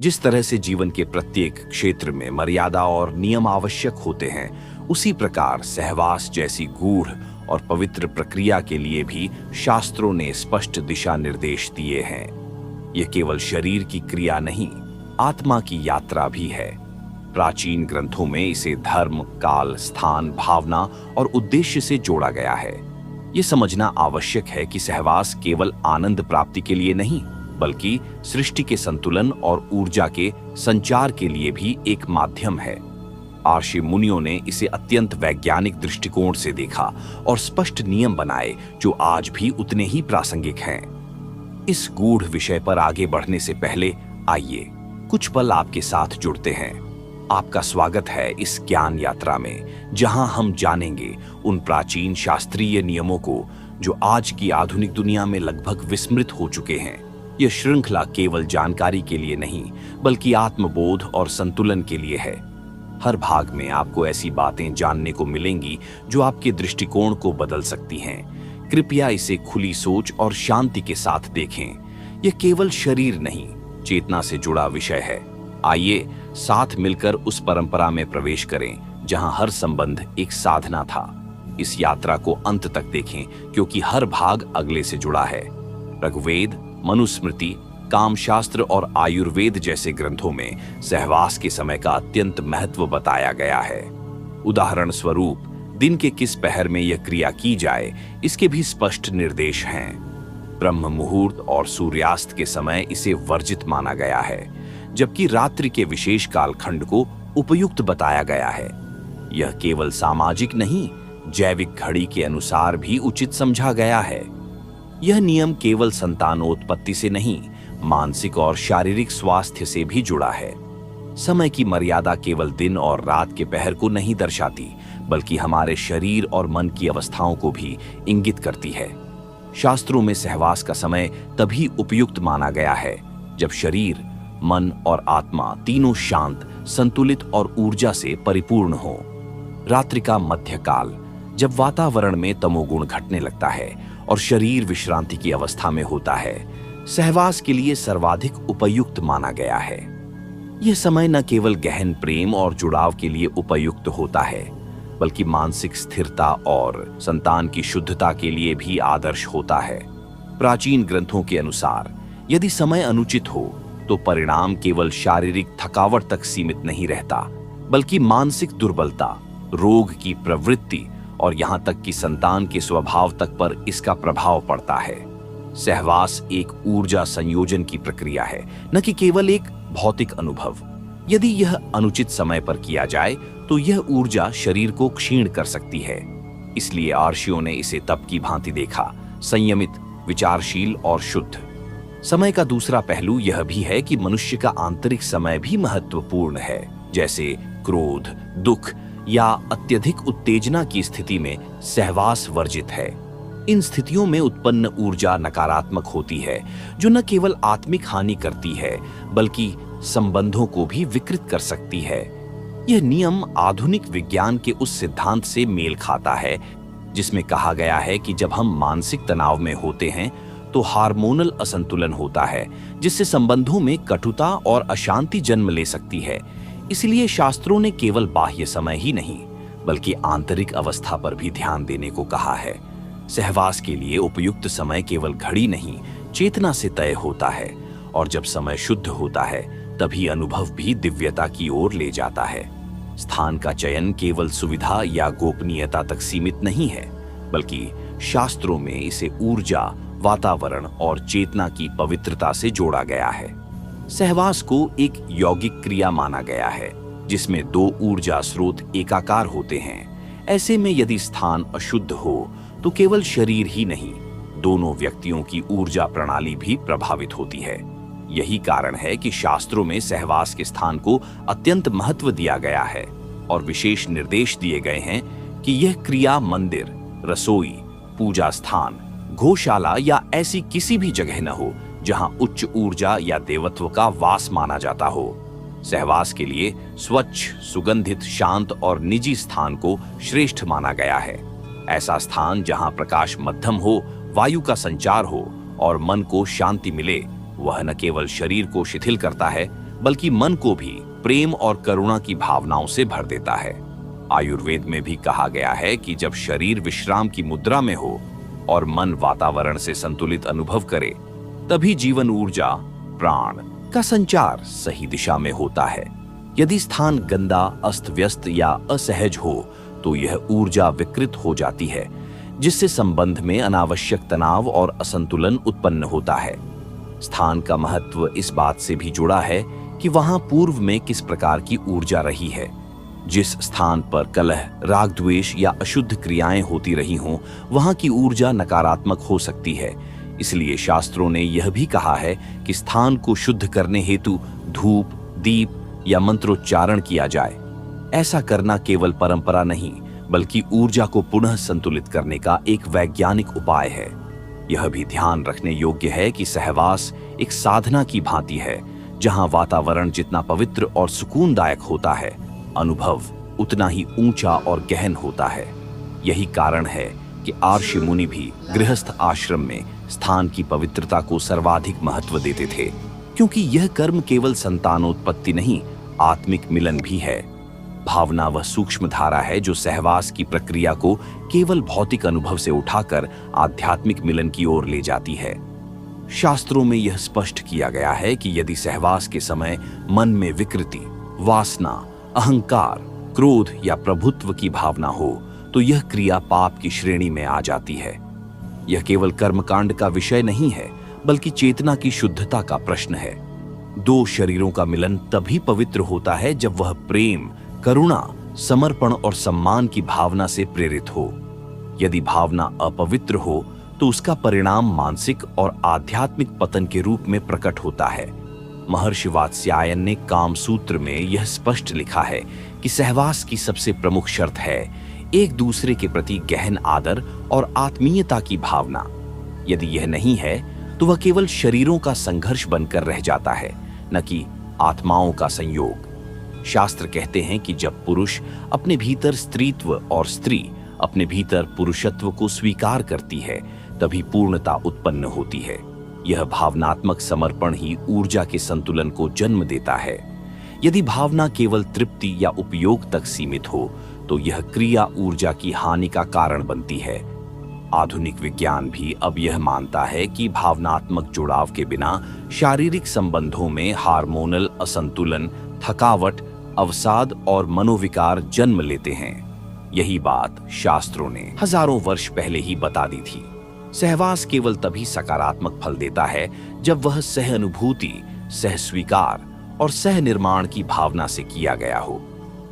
जिस तरह से जीवन के प्रत्येक क्षेत्र में मर्यादा और नियम आवश्यक होते हैं, उसी प्रकार सहवास जैसी गूढ़ और पवित्र प्रक्रिया के लिए भी शास्त्रों ने स्पष्ट दिशा निर्देश दिए हैं। यह केवल शरीर की क्रिया नहीं, आत्मा की यात्रा भी है। प्राचीन ग्रंथों में इसे धर्म, काल, स्थान, भावना और उद्देश्य से जोड़ा गया है। यह समझना आवश्यक है कि सहवास केवल आनंद प्राप्ति के लिए नहीं, बल्कि सृष्टि के संतुलन और ऊर्जा के संचार के लिए भी एक माध्यम है। आर्षि मुनियों ने इसे अत्यंत वैज्ञानिक दृष्टिकोण से देखा और स्पष्ट नियम बनाए जो आज भी उतने ही प्रासंगिक हैं। इस गूढ़ विषय पर आगे बढ़ने से पहले आइए कुछ पल आपके साथ जुड़ते हैं। आपका स्वागत है इस ज्ञान यात्रा में, जहां हम जानेंगे उन प्राचीन शास्त्रीय नियमों को जो आज की आधुनिक दुनिया में लगभग विस्मृत हो चुके हैं। यह श्रृंखला केवल जानकारी के लिए नहीं, बल्कि आत्मबोध और संतुलन के लिए है। हर भाग में आपको ऐसी बातें जानने को मिलेंगी जो आपके दृष्टिकोण को बदल सकती हैं। कृपया इसे खुली सोच और शांति के साथ देखें। यह केवल शरीर नहीं, चेतना से जुड़ा विषय है। आइए साथ मिलकर उस परंपरा में प्रवेश करें जहां हर संबंध एक साधना था। इस यात्रा को अंत तक देखें, क्योंकि हर भाग अगले से जुड़ा है। ऋग्वेद, मनुस्मृति, कामशास्त्र और आयुर्वेद जैसे ग्रंथों में सहवास के समय का अत्यंत महत्व बताया गया है। उदाहरण स्वरूप, दिन के किस पहर में यह क्रिया की जाए, इसके भी स्पष्ट निर्देश हैं। ब्रह्म मुहूर्त और सूर्यास्त के समय इसे वर्जित माना गया है, जबकि रात्रि के विशेष कालखंड को उपयुक्त बताया गया है। यह केवल सामाजिक नहीं, जैविक घड़ी के अनुसार भी उचित समझा गया है। यह नियम केवल संतानोत्पत्ति से नहीं, मानसिक और शारीरिक स्वास्थ्य से भी जुड़ा है। समय की मर्यादा केवल दिन और रात के पहर को नहीं दर्शाती, बल्कि हमारे शरीर और मन की अवस्थाओं को भी इंगित करती है। शास्त्रों में सहवास का समय तभी उपयुक्त माना गया है जब शरीर, मन और आत्मा तीनों शांत, संतुलित और ऊर्जा से परिपूर्ण हो। रात्रि का मध्यकाल, जब वातावरण में तमोगुण घटने लगता है और शरीर विश्रांति की अवस्था में होता है, सहवास के लिए सर्वाधिक उपयुक्त माना गया है। यह समय न केवल गहन प्रेम और जुड़ाव के लिए उपयुक्त होता है, बल्कि मानसिक स्थिरता और संतान की शुद्धता के लिए भी आदर्श होता है। प्राचीन ग्रंथों के अनुसार यदि समय अनुचित हो तो परिणाम केवल शारीरिक थकावट तक सीमित नहीं रहता, बल्कि मानसिक दुर्बलता, रोग की प्रवृत्ति और यहां तक कि संतान के स्वभाव तक पर इसका प्रभाव पड़ता है। सहवास एक ऊर्जा संयोजन की प्रक्रिया है, न कि केवल एक भौतिक अनुभव। यदि यह अनुचित समय पर किया जाए तो यह ऊर्जा शरीर को क्षीण कर सकती है। इसलिए आर्षियों ने इसे तप की भांति देखा, संयमित, विचारशील और शुद्ध। समय का दूसरा पहलू यह भी है कि मनुष्य का आंतरिक समय भी महत्वपूर्ण है। जैसे क्रोध, दुख या अत्यधिक उत्तेजना की स्थिति में सहवास वर्जित है। इन स्थितियों में उत्पन्न ऊर्जा नकारात्मक होती है, जो न केवल आत्मिक हानि करती है, बल्कि संबंधों को भी विकृत कर सकती है। यह नियम आधुनिक विज्ञान के उस सिद्धांत से मेल खाता है जिसमें कहा गया है कि जब हम मानसिक तनाव में होते हैं तो हार्मोनल असंतुलन होता है, जिससे संबंधों में कटुता और अशांति जन्म ले सकती है। इसलिए शास्त्रों ने केवल बाह्य समय ही नहीं, बल्कि आंतरिक अवस्था पर भी ध्यान देने को कहा है। सहवास के लिए उपयुक्त समय केवल घड़ी नहीं, चेतना से तय होता है, और जब समय शुद्ध होता है तभी अनुभव भी दिव्यता की ओर ले जाता है। स्थान का चयन केवल सुविधा या गोपनीयता तक सीमित नहीं है, बल्कि शास्त्रों में इसे ऊर्जा, वातावरण और चेतना की पवित्रता से जोड़ा गया है। सहवास को एक यौगिक क्रिया माना गया है, जिसमें दो ऊर्जा स्रोत एकाकार होते हैं। ऐसे में यदि स्थान अशुद्ध हो तो केवल शरीर ही नहीं, दोनों व्यक्तियों की ऊर्जा प्रणाली भी प्रभावित होती है। यही कारण है कि शास्त्रों में सहवास के स्थान को अत्यंत महत्व दिया गया है और विशेष निर्देश दिए गए हैं कि यह क्रिया मंदिर, रसोई, पूजा स्थान, गौशाला या ऐसी किसी भी जगह न हो जहां उच्च ऊर्जा या देवत्व का वास माना जाता हो। सहवास के लिए स्वच्छ, सुगंधित, शांत और निजी स्थान को श्रेष्ठ माना गया है। ऐसा स्थान जहां प्रकाश मध्यम हो, वायु का संचार हो और मन को शांति मिले, वह न केवल शरीर को शिथिल करता है, बल्कि मन को भी प्रेम और करुणा की भावनाओं से भर देता है। आयुर्वेद में भी कहा गया है कि जब शरीर विश्राम की मुद्रा में हो और मन वातावरण से संतुलित अनुभव करे, तभी जीवन ऊर्जा, प्राण का संचार सही दिशा में होता है। यदि स्थान गंदा, अस्त व्यस्त या असहज हो तो यह ऊर्जा विकृत हो जाती है, जिससे संबंध में अनावश्यक तनाव और असंतुलन उत्पन्न होता है। स्थान का महत्व इस बात से भी जुड़ा है कि वहां पूर्व में किस प्रकार की ऊर्जा रही है। जिस स्थान पर कलह, राग, द्वेष या अशुद्ध क्रियाएं होती रही हों, वहां की ऊर्जा नकारात्मक हो सकती है। इसलिए शास्त्रों ने यह भी कहा है कि स्थान को शुद्ध करने हेतु धूप, दीप या मंत्रोच्चारण किया जाए। ऐसा करना केवल परंपरा नहीं, बल्कि ऊर्जा को पुनः संतुलित करने का एक वैज्ञानिक उपाय है। यह भी ध्यान रखने योग्य है कि सहवास एक साधना की भांति है। जहां वातावरण जितना पवित्र और सुकूनदायक होता है, अनुभव उतना ही ऊंचा और गहन होता है। यही कारण है कि आर्षि मुनि भी गृहस्थ आश्रम में स्थान की पवित्रता को सर्वाधिक महत्व देते थे, क्योंकि यह कर्म केवल संतानोत्पत्ति नहीं, आत्मिक मिलन भी है। भावना वह सूक्ष्म धारा है जो सहवास की प्रक्रिया को केवल भौतिक अनुभव से उठाकर आध्यात्मिक मिलन की ओर ले जाती है। शास्त्रों में यह स्पष्ट किया गया है कि यदि सहवास के समय मन में विकृति, वासना, अहंकार, क्रोध या प्रभुत्व की भावना हो तो यह क्रिया पाप की श्रेणी में आ जाती है। यह केवल कर्मकांड का विषय नहीं है, बल्कि चेतना की शुद्धता का प्रश्न है। दो शरीरों का मिलन तभी पवित्र होता है जब वह प्रेम, करुणा, समर्पण और सम्मान की भावना से प्रेरित हो। यदि भावना अपवित्र हो तो उसका परिणाम मानसिक और आध्यात्मिक पतन के रूप में प्रकट होता है। महर्षि वात्स्यायन ने कामसूत्र में यह स्पष्ट लिखा है कि सहवास की सबसे प्रमुख शर्त है एक दूसरे के प्रति गहन आदर और आत्मीयता की भावना। यदि यह नहीं है तो वह केवल शरीरों का संघर्ष बनकर रह जाता है, न कि आत्माओं का संयोग। शास्त्र कहते हैं कि जब पुरुष अपने भीतर स्त्रीत्व और स्त्री अपने भीतर पुरुषत्व को स्वीकार करती है, तभी पूर्णता उत्पन्न होती है। यह भावनात्मक समर्पण ही ऊर्जा के संतुलन को जन्म देता है। यदि भावना केवल तृप्ति या उपयोग तक सीमित हो तो यह क्रिया ऊर्जा की हानि का कारण बनती है। आधुनिक विज्ञान भी अब यह मानता है कि भावनात्मक जुड़ाव के बिना शारीरिक संबंधों में हार्मोनल असंतुलन, थकावट, अवसाद और मनोविकार जन्म लेते हैं। यही बात शास्त्रों ने हजारों वर्ष पहले ही बता दी थी। सहवास केवल तभी सकारात्मक फल देता है जब वह सह अनुभूति, सह स्वीकार और सह निर्माण की भावना से किया गया हो।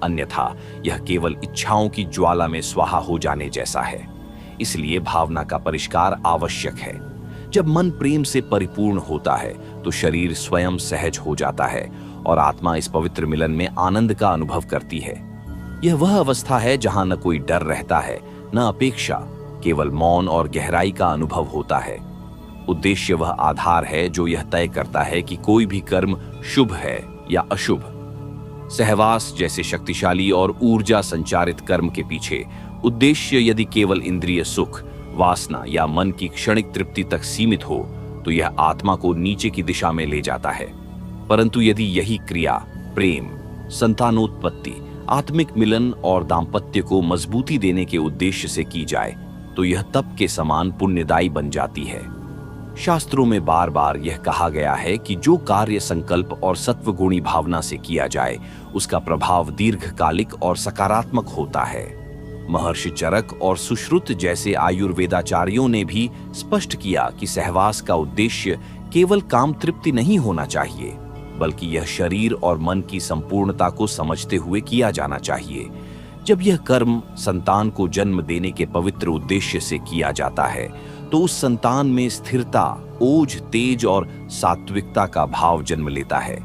अन्यथा यह केवल इच्छाओं की ज्वाला में स्वाहा हो जाने जैसा है। इसलिए भावना का परिष्कार आवश्यक है। जब मन प्रेम से परिपूर्ण होता है तो शरीर स्वयं सहज हो जाता है और आत्मा इस पवित्र मिलन में आनंद का अनुभव करती है। यह वह अवस्था है जहां न कोई डर रहता है, न अपेक्षा, केवल मौन और गहराई का अनुभव होता है। उद्देश्य वह आधार है जो यह तय करता है कि कोई भी कर्म शुभ है या अशुभ। सहवास जैसे शक्तिशाली और ऊर्जा संचारित कर्म के पीछे उद्देश्य यदि केवल इंद्रिय सुख, वासना या मन की क्षणिक तृप्ति तक सीमित हो तो यह आत्मा को नीचे की दिशा में ले जाता है। परंतु यदि यही क्रिया प्रेम, संतानोत्पत्ति, आत्मिक मिलन और दाम्पत्य को मजबूती देने के उद्देश्य से की जाए तो यह तप के समान पुण्यदायी बन जाती है। शास्त्रों में बार बार यह कहा गया है कि जो कार्य संकल्प और सत्वगुणी भावना से किया जाए उसका प्रभाव दीर्घकालिक और सकारात्मक होता है। महर्षि चरक और सुश्रुत जैसे आयुर्वेदाचार्यों ने भी स्पष्ट किया कि सहवास का उद्देश्य केवल काम तृप्ति नहीं होना चाहिए, बल्कि यह शरीर और मन की संपूर्णता को समझते हुए किया जाना चाहिए। जब यह कर्म संतान को जन्म देने के पवित्र उद्देश्य से किया जाता है तो उस संतान में स्थिरता, ओज, तेज और सात्विकता का भाव जन्म लेता है।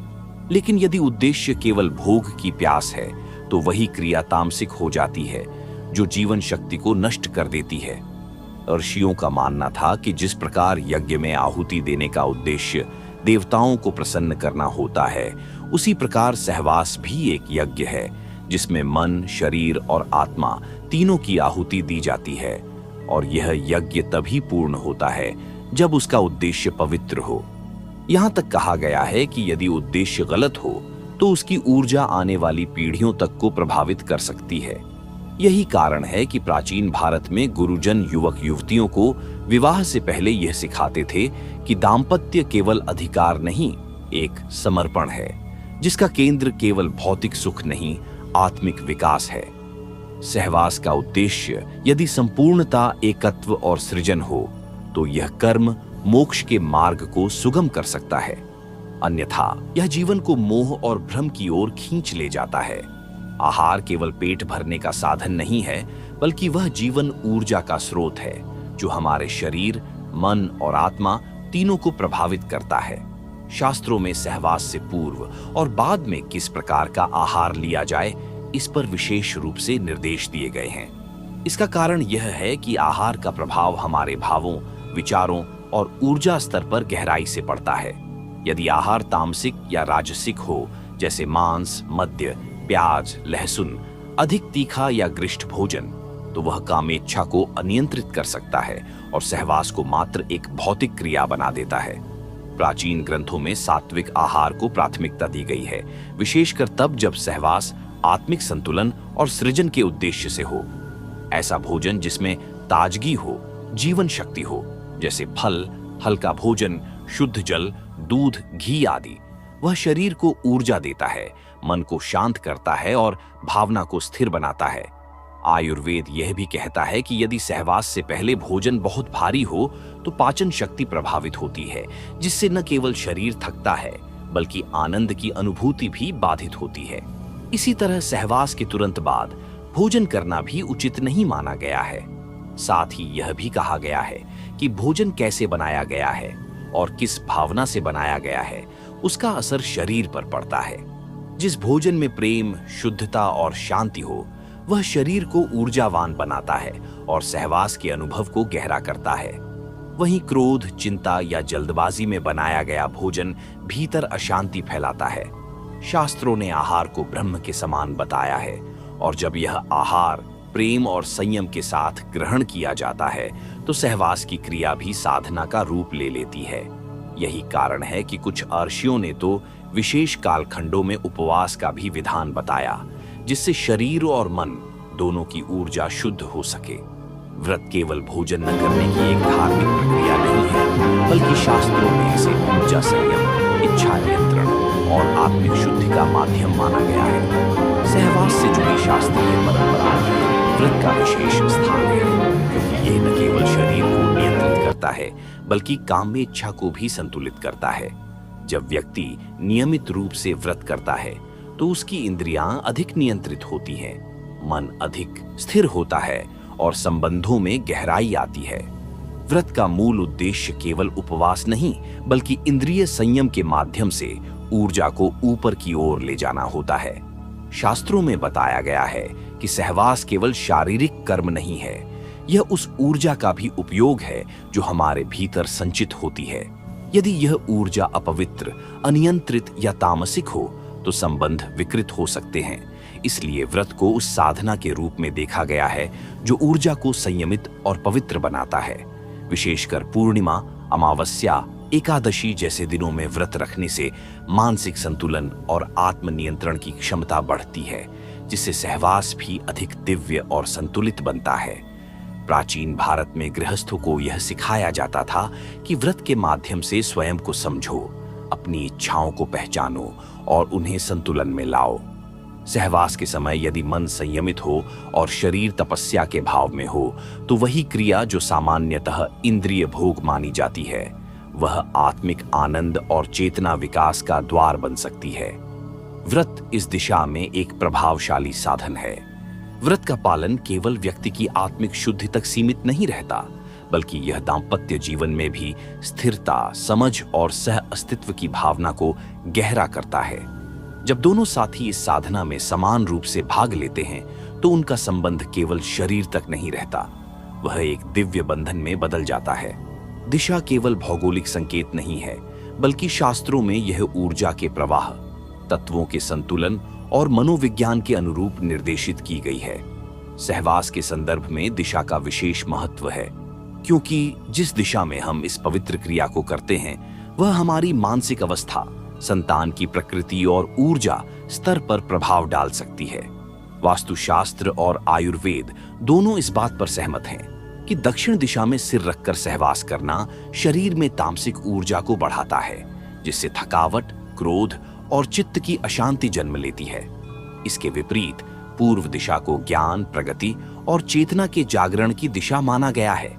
लेकिन यदि उद्देश्य केवल भोग की प्यास है तो वही क्रिया तामसिक हो जाती है, जो जीवन शक्ति को नष्ट कर देती है। ऋषियों का मानना था कि जिस प्रकार यज्ञ में आहुति देने का उद्देश्य देवताओं को प्रसन्न करना होता है, उसी प्रकार सहवास भी एक यज्ञ है जिसमें मन, शरीर और आत्मा तीनों की आहुति दी जाती है। और यह यज्ञ तभी पूर्ण होता है जब उसका उद्देश्य पवित्र हो। यहाँ तक कहा गया है कि यदि उद्देश्य गलत हो तो उसकी ऊर्जा आने वाली पीढ़ियों तक को प्रभावित कर सकती है। यही कारण है कि प्राचीन भारत में गुरुजन युवक युवतियों को विवाह से पहले यह सिखाते थे कि दाम्पत्य केवल अधिकार नहीं, एक समर्पण है जिसका केंद्र केवल भौतिक सुख नहीं, आत्मिक विकास है। सहवास का उद्देश्य यदि संपूर्णता, एकत्व और सृजन हो तो यह कर्म मोक्ष के मार्ग को सुगम कर सकता है, अन्यथा यह जीवन को मोह और भ्रम की ओर खींच ले जाता है। आहार केवल पेट भरने का साधन नहीं है, बल्कि वह जीवन ऊर्जा का स्रोत है जो हमारे शरीर, मन और आत्मा तीनों को प्रभावित करता है। शास्त्रों में सहवास से पूर्व और बाद में किस प्रकार का आहार लिया जाए, इस पर विशेष रूप से निर्देश दिए गए हैं। इसका कारण यह है कि आहार का प्रभाव हमारे भावों, विचारों और ऊर्जा स्तर पर गहराई से पड़ता है। यदि आहार तामसिक या राजसिक हो, जैसे मांस, मद्य, प्याज, लहसुन, अधिक तीखा या गृष्ट भोजन, तो वह कामेच्छा को अनियंत्रित कर सकता है और सहवास को मात्र एक भौतिक क्रिया बना देता है। प्राचीन ग्रंथों में सात्विक आहार को प्राथमिकता दी गई है, विशेषकर तब जब सहवास आत्मिक संतुलन और सृजन के उद्देश्य से हो। ऐसा भोजन जिसमें ताजगी हो, जीवन शक्ति हो, जैसे फल, हल्का भोजन, शुद्ध जल, दूध, घी आदि, वह शरीर को ऊर्जा देता है, मन को शांत करता है और भावना को स्थिर बनाता है। आयुर्वेद यह भी कहता है कि यदि सहवास से पहले भोजन बहुत भारी हो तो पाचन शक्ति प्रभावित होती है, जिससे न केवल शरीर थकता है बल्कि आनंद की अनुभूति भी बाधित होती है। इसी तरह सहवास के तुरंत बाद भोजन करना भी उचित नहीं माना गया है। साथ ही यह भी कहा गया है कि भोजन कैसे बनाया गया है और किस भावना से बनाया गया है, उसका असर शरीर पर पड़ता है। जिस भोजन में प्रेम, शुद्धता और शांति हो, वह शरीर को ऊर्जावान बनाता है और सहवास के अनुभव को गहरा करता है। वहीं क्रोध, चिंता या जल्दबाजी में बनाया गया भोजन भीतर अशांति फैलाता है। शास्त्रों ने आहार को ब्रह्म के समान बताया है और जब यह आहार प्रेम और संयम के साथ ग्रहण किया जाता है तो सहवास की क्रिया भी साधना का रूप ले लेती है। यही कारण है कि कुछ अर्षियों ने तो विशेष कालखंडों में उपवास का भी विधान बताया, जिससे शरीर और मन दोनों की ऊर्जा शुद्ध हो सके। व्रत केवल भोजन न करने की एक धार्मिक प्रक्रिया नहीं है, बल्कि शास्त्रों में इसे ऊर्जा संयम, इच्छा नियंत्रण और आत्मिक शुद्धि का माध्यम माना गया है। सहवास से जुड़ी शास्त्रीय परंपरा में व्रत का विशेष स्थान है, क्योंकि यह न केवल शरीर को नियंत्रित करता है बल्कि काम में इच्छा को भी संतुलित करता है। जब व्यक्ति नियमित रूप से व्रत करता है तो उसकी इंद्रियां अधिक नियंत्रित होती हैं, मन अधिक स्थिर होता है और संबंधों में गहराई आती है। व्रत का मूल उद्देश्य केवल उपवास नहीं, बल्कि इंद्रिय संयम के माध्यम से ऊर्जा को ऊपर की ओर ले जाना होता है। शास्त्रों में बताया गया है कि सहवास केवल शारीरिक कर्म नहीं है, यह उस ऊर्जा का भी उपयोग है जो हमारे भीतर संचित होती है। यदि यह ऊर्जा अपवित्र, अनियंत्रित या तामसिक हो तो संबंध विकृत हो सकते हैं। इसलिए व्रत को उस साधना के रूप में देखा गया है जो ऊर्जा को संयमित और पवित्र बनाता है। विशेषकर पूर्णिमा, अमावस्या, एकादशी जैसे दिनों में व्रत रखने से मानसिक संतुलन और आत्मनियंत्रण की क्षमता बढ़ती है, जिससे सहवास भी अधिक दिव्य और संतुलित बनता है। प्राचीन भारत में गृहस्थों को यह सिखाया जाता था कि व्रत के माध्यम से स्वयं को समझो, अपनी इच्छाओं को पहचानो और उन्हें संतुलन में लाओ। सहवास के समय यदि मन संयमित हो और शरीर तपस्या के भाव में हो तो वही क्रिया जो सामान्यतः इंद्रिय भोग मानी जाती है, वह आत्मिक आनंद और चेतना विकास का द्वार बन सकती है। व्रत इस दिशा में एक प्रभावशाली साधन है। व्रत का पालन केवल व्यक्ति की आत्मिक शुद्धि तक सीमित नहीं रहता, बल्कि यह दाम्पत्य जीवन में भी स्थिरता, समझ और सह अस्तित्व की भावना को गहरा करता है। जब दोनों साथी इस साधना में समान रूप से भाग लेते हैं तो उनका संबंध केवल शरीर तक नहीं रहता, वह एक दिव्य बंधन में बदल जाता है। दिशा केवल भौगोलिक संकेत नहीं है, बल्कि शास्त्रों में यह ऊर्जा के प्रवाह, तत्वों के संतुलन और मनोविज्ञान के अनुरूप निर्देशित की गई है। सहवास के संदर्भ में दिशा का विशेष महत्व है, क्योंकि जिस दिशा में हम इस पवित्र क्रिया को करते हैं वह हमारी मानसिक अवस्था, संतान की प्रकृति और ऊर्जा स्तर पर प्रभाव डाल सकती है। वास्तुशास्त्र और आयुर्वेद दोनों इस बात पर सहमत हैं कि दक्षिण दिशा में सिर रखकर सहवास करना शरीर में तामसिक ऊर्जा को बढ़ाता है, जिससे थकावट, क्रोध और चित्त की अशांति जन्म लेती है। इसके विपरीत पूर्व दिशा को ज्ञान, प्रगति और चेतना के जागरण की दिशा माना गया है।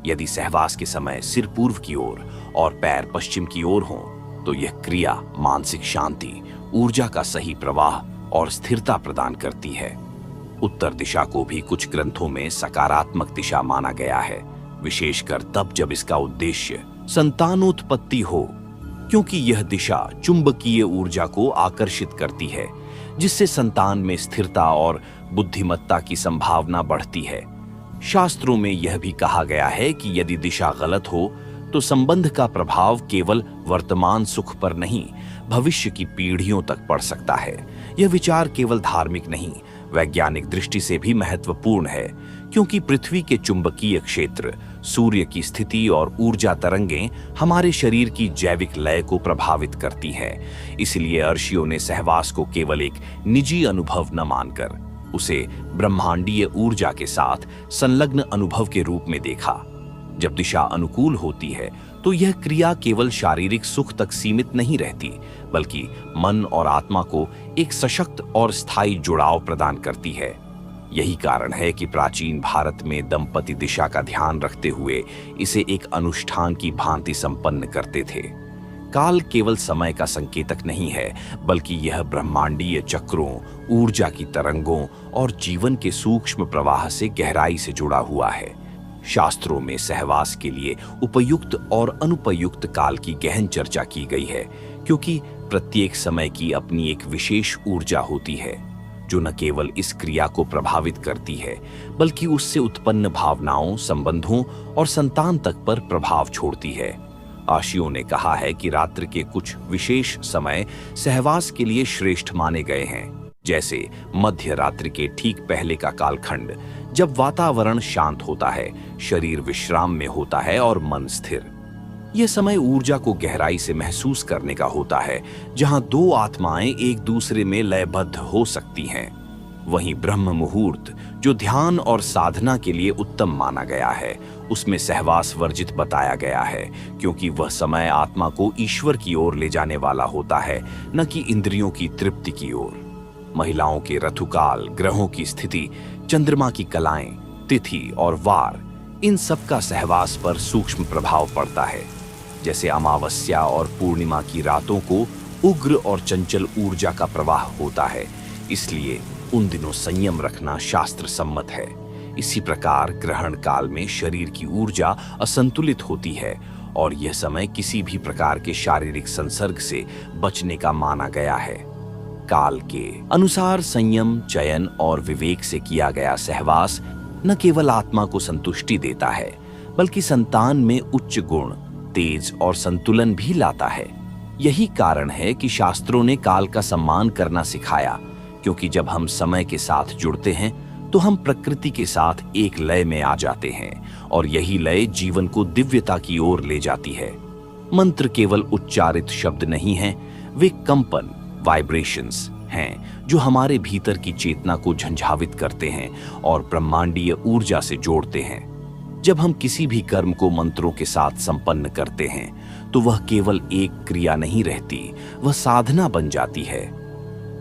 यदि सहवास के समय सिर पूर्व की ओर और पैर पश्चिम की ओर हों, तो यह क्रिया मानसिक शांति, ऊर्जा का सही प्रवाह और स्थिरता प्रदान करती है। उत्तर दिशा को भी कुछ ग्रंथों में सकारात्मक दिशा माना गया है, विशेषकर तब जब इसका उद्देश्य संतानोत्पत्ति हो, क्योंकि यह दिशा चुंबकीय ऊर्जा को आकर्षित करती है, जिससे संतान में स्थिरता और बुद्धिमत्ता की संभावना बढ़ती है। शास्त्रों में यह भी कहा गया है कि यदि दिशा गलत हो तो संबंध का प्रभाव केवल वर्तमान सुख पर नहीं, भविष्य की पीढ़ियों तक पड़ सकता है। यह विचार केवल धार्मिक नहीं, वैज्ञानिक दृष्टि से भी महत्वपूर्ण है, क्योंकि पृथ्वी के चुंबकीय क्षेत्र, सूर्य की स्थिति और ऊर्जा तरंगें हमारे शरीर की जैविक लय को प्रभावित करती हैं। इसलिए ऋषियों ने सहवास को केवल एक निजी अनुभव न मानकर उसे ब्रह्मांडीय ऊर्जा के साथ संलग्न अनुभव के रूप में देखा। जब दिशा अनुकूल होती है तो यह क्रिया केवल शारीरिक सुख तक सीमित नहीं रहती, बल्कि मन और आत्मा को एक सशक्त और स्थायी जुड़ाव प्रदान करती है। यही कारण है कि प्राचीन भारत में दंपति दिशा का ध्यान रखते हुए इसे एक अनुष्ठान की भांति संपन्न करते थे। काल केवल समय का संकेतक नहीं है, बल्कि यह ब्रह्मांडीय चक्रों, ऊर्जा की तरंगों और जीवन के सूक्ष्म प्रवाह से गहराई से जुड़ा हुआ है। शास्त्रों में सहवास के लिए उपयुक्त और अनुपयुक्त काल की गहन चर्चा की गई है, क्योंकि प्रत्येक समय की अपनी एक विशेष ऊर्जा होती है, जो न केवल इस क्रिया को प्रभावित करती है, बल्कि उससे उत्पन्न भावनाओं, संबंधों और संतान तक पर प्रभाव छोड़ती है। आशियों ने कहा है कि रात्रि के कुछ विशेष समय सहवास के लिए श्रेष्ठ माने गए हैं, जैसे मध्य रात्रि के ठीक पहले का कालखंड, जब वातावरण शांत होता है, शरीर विश्राम में होता है और मन स्थिर। यह समय ऊर्जा को गहराई से महसूस करने का होता है, जहां दो आत्माएं एक दूसरे में लयबद्ध हो सकती हैं। वहीं ब्रह्म मुहूर्त, जो ध्यान और साधना के लिए उत्तम माना गया है, उसमें सहवास वर्जित बताया गया है, क्योंकि वह समय आत्मा को ईश्वर की ओर ले जाने वाला होता है, न कि इंद्रियों की तृप्ति की ओर। महिलाओं के ऋतुकाल, ग्रहों की स्थिति, चंद्रमा की कलाएं, तिथि और वार, इन सब का सहवास पर सूक्ष्म प्रभाव पड़ता है। जैसे अमावस्या और पूर्णिमा की रातों को उग्र और चंचल ऊर्जा का प्रवाह होता है, इसलिए उन दिनों संयम रखना शास्त्र सम्मत है। इसी प्रकार ग्रहण काल में शरीर की ऊर्जा असंतुलित होती है और यह समय किसी भी प्रकार के शारीरिक संसर्ग से बचने का माना गया है। काल के अनुसार संयम, चयन और विवेक से किया गया सहवास न केवल आत्मा को संतुष्टि देता है, बल्कि संतान में उच्च गुण, तेज और संतुलन भी लाता है। यही कारण है कि शास्त्रों ने काल का सम्मान करना सिखाया, क्योंकि जब हम समय के साथ जुड़ते हैं तो हम प्रकृति के साथ एक लय में आ जाते हैं और यही लय जीवन को दिव्यता की ओर ले जाती है। मंत्र केवल उच्चारित शब्द नहीं हैं, वे कंपन, वाइब्रेशंस हैं जो हमारे भीतर की चेतना को झंझावित करते हैं और ब्रह्मांडीय ऊर्जा से जोड़ते हैं। जब हम किसी भी कर्म को मंत्रों के साथ संपन्न करते हैं तो वह केवल एक क्रिया नहीं रहती, वह साधना बन जाती है।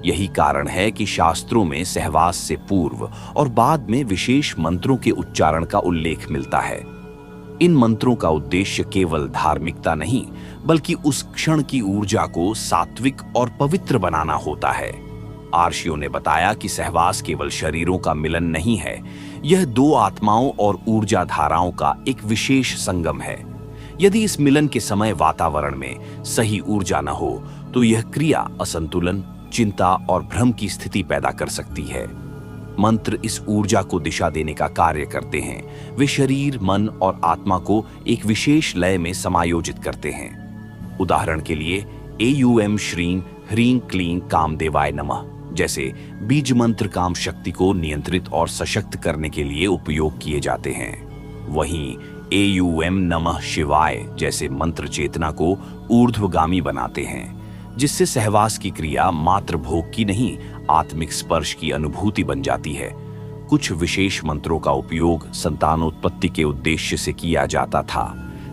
यही कारण है कि शास्त्रों में सहवास से पूर्व और बाद में विशेष मंत्रों के उच्चारण का उल्लेख मिलता है। इन मंत्रों का उद्देश्य केवल धार्मिकता नहीं, बल्कि उस क्षण की ऊर्जा को सात्विक और पवित्र बनाना होता है। आर्षियों ने बताया कि सहवास केवल शरीरों का मिलन नहीं है, यह दो आत्माओं और ऊर्जा धाराओं का एक विशेष संगम है। यदि इस मिलन के समय वातावरण में सही ऊर्जा न हो तो यह क्रिया असंतुलन, चिंता और भ्रम की स्थिति पैदा कर सकती है। मंत्र इस ऊर्जा को दिशा देने का कार्य करते हैं। वे शरीर, मन और आत्मा को एक विशेष लय में समायोजित करते हैं। उदाहरण के लिए AUM श्रीं ह्रीं क्लीं कामदेवाय नमः जैसे बीज मंत्र काम शक्ति को नियंत्रित और सशक्त करने के लिए उपयोग किए जाते हैं। वहीं AUM नमः शिवाय जैसे मंत्र चेतना को ऊर्ध्वगामी बनाते हैं, जिससे सहवास की क्रिया मात्र भोग की नहीं, आत्मिक स्पर्श की अनुभूति बन जाती है। कुछ विशेष मंत्रों का उपयोग संतानोत्पत्ति के उद्देश्य से किया जाता था,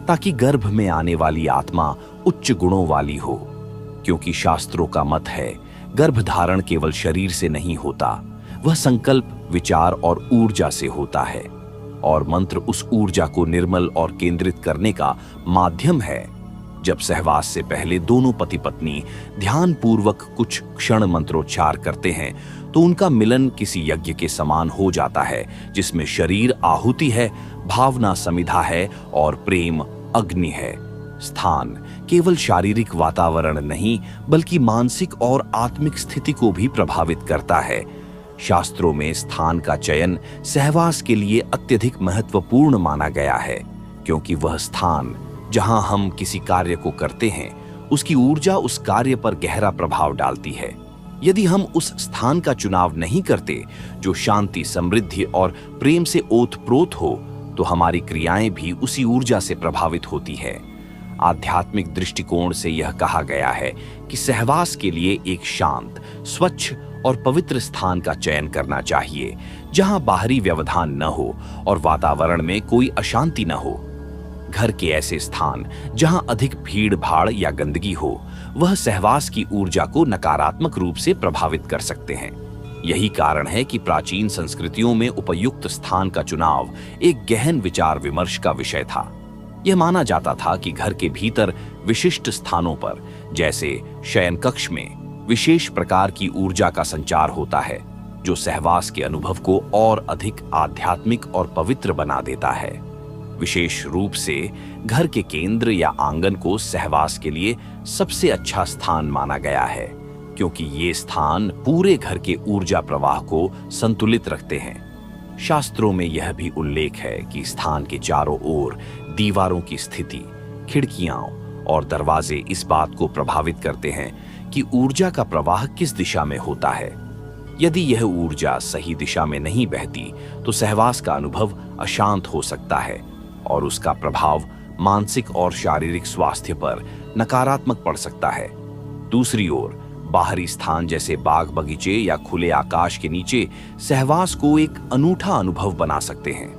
ताकि गर्भ में आने वाली आत्मा उच्च गुणों वाली हो, क्योंकि शास्त्रों का मत है गर्भधारण केवल शरीर से नहीं होता, वह संकल्प, विचार और ऊर्जा से होता है, और मंत्र उस ऊर्जा को निर्मल और केंद्रित करने का माध्यम है। जब सहवास से पहले दोनों पति पत्नी ध्यान पूर्वक कुछ क्षण मंत्रोच्चार करते हैं तो उनका मिलन किसी यज्ञ के समान हो जाता है, जिसमें शरीर आहुति है, भावना समिधा है और प्रेम अग्नि है। स्थान केवल शारीरिक वातावरण नहीं बल्कि मानसिक और आत्मिक स्थिति को भी प्रभावित करता है। शास्त्रों में स्थान का चयन सहवास के लिए अत्यधिक महत्वपूर्ण माना गया है, क्योंकि वह स्थान जहां हम किसी कार्य को करते हैं उसकी ऊर्जा उस कार्य पर गहरा प्रभाव डालती है। यदि हम उस स्थान का चुनाव नहीं करते जो शांति, समृद्धि और प्रेम से ओतप्रोत हो, तो हमारी क्रियाएं भी उसी ऊर्जा से प्रभावित होती है। आध्यात्मिक दृष्टिकोण से यह कहा गया है कि सहवास के लिए एक शांत, स्वच्छ और पवित्र स्थान का चयन करना चाहिए, जहां बाहरी व्यवधान न हो और वातावरण में कोई अशांति न हो। घर के ऐसे स्थान जहां अधिक भीड़ भाड़ या गंदगी हो, वह सहवास की ऊर्जा को नकारात्मक रूप से प्रभावित कर सकते हैं। यही कारण है कि प्राचीन संस्कृतियों में उपयुक्त स्थान का चुनाव एक गहन विचार विमर्श का विषय था। यह माना जाता था कि घर के भीतर विशिष्ट स्थानों पर, जैसे शयन कक्ष में, विशेष प्रकार की ऊर्जा का संचार होता है, जो सहवास के अनुभव को और अधिक आध्यात्मिक और पवित्र बना देता है। विशेष रूप से घर के केंद्र या आंगन को सहवास के लिए सबसे अच्छा स्थान माना गया है, क्योंकि ये स्थान पूरे घर के ऊर्जा प्रवाह को संतुलित रखते हैं। शास्त्रों में यह भी उल्लेख है कि स्थान के चारों ओर दीवारों की स्थिति, खिड़कियां और दरवाजे इस बात को प्रभावित करते हैं कि ऊर्जा का प्रवाह किस दिशा में होता है। यदि यह ऊर्जा सही दिशा में नहीं बहती तो सहवास का अनुभव अशांत हो सकता है और उसका प्रभाव मानसिक और शारीरिक स्वास्थ्य पर नकारात्मक पड़ सकता है। दूसरी ओर बाहरी स्थान जैसे बाग बगीचे या खुले आकाश के नीचे सहवास को एक अनूठा अनुभव बना सकते हैं।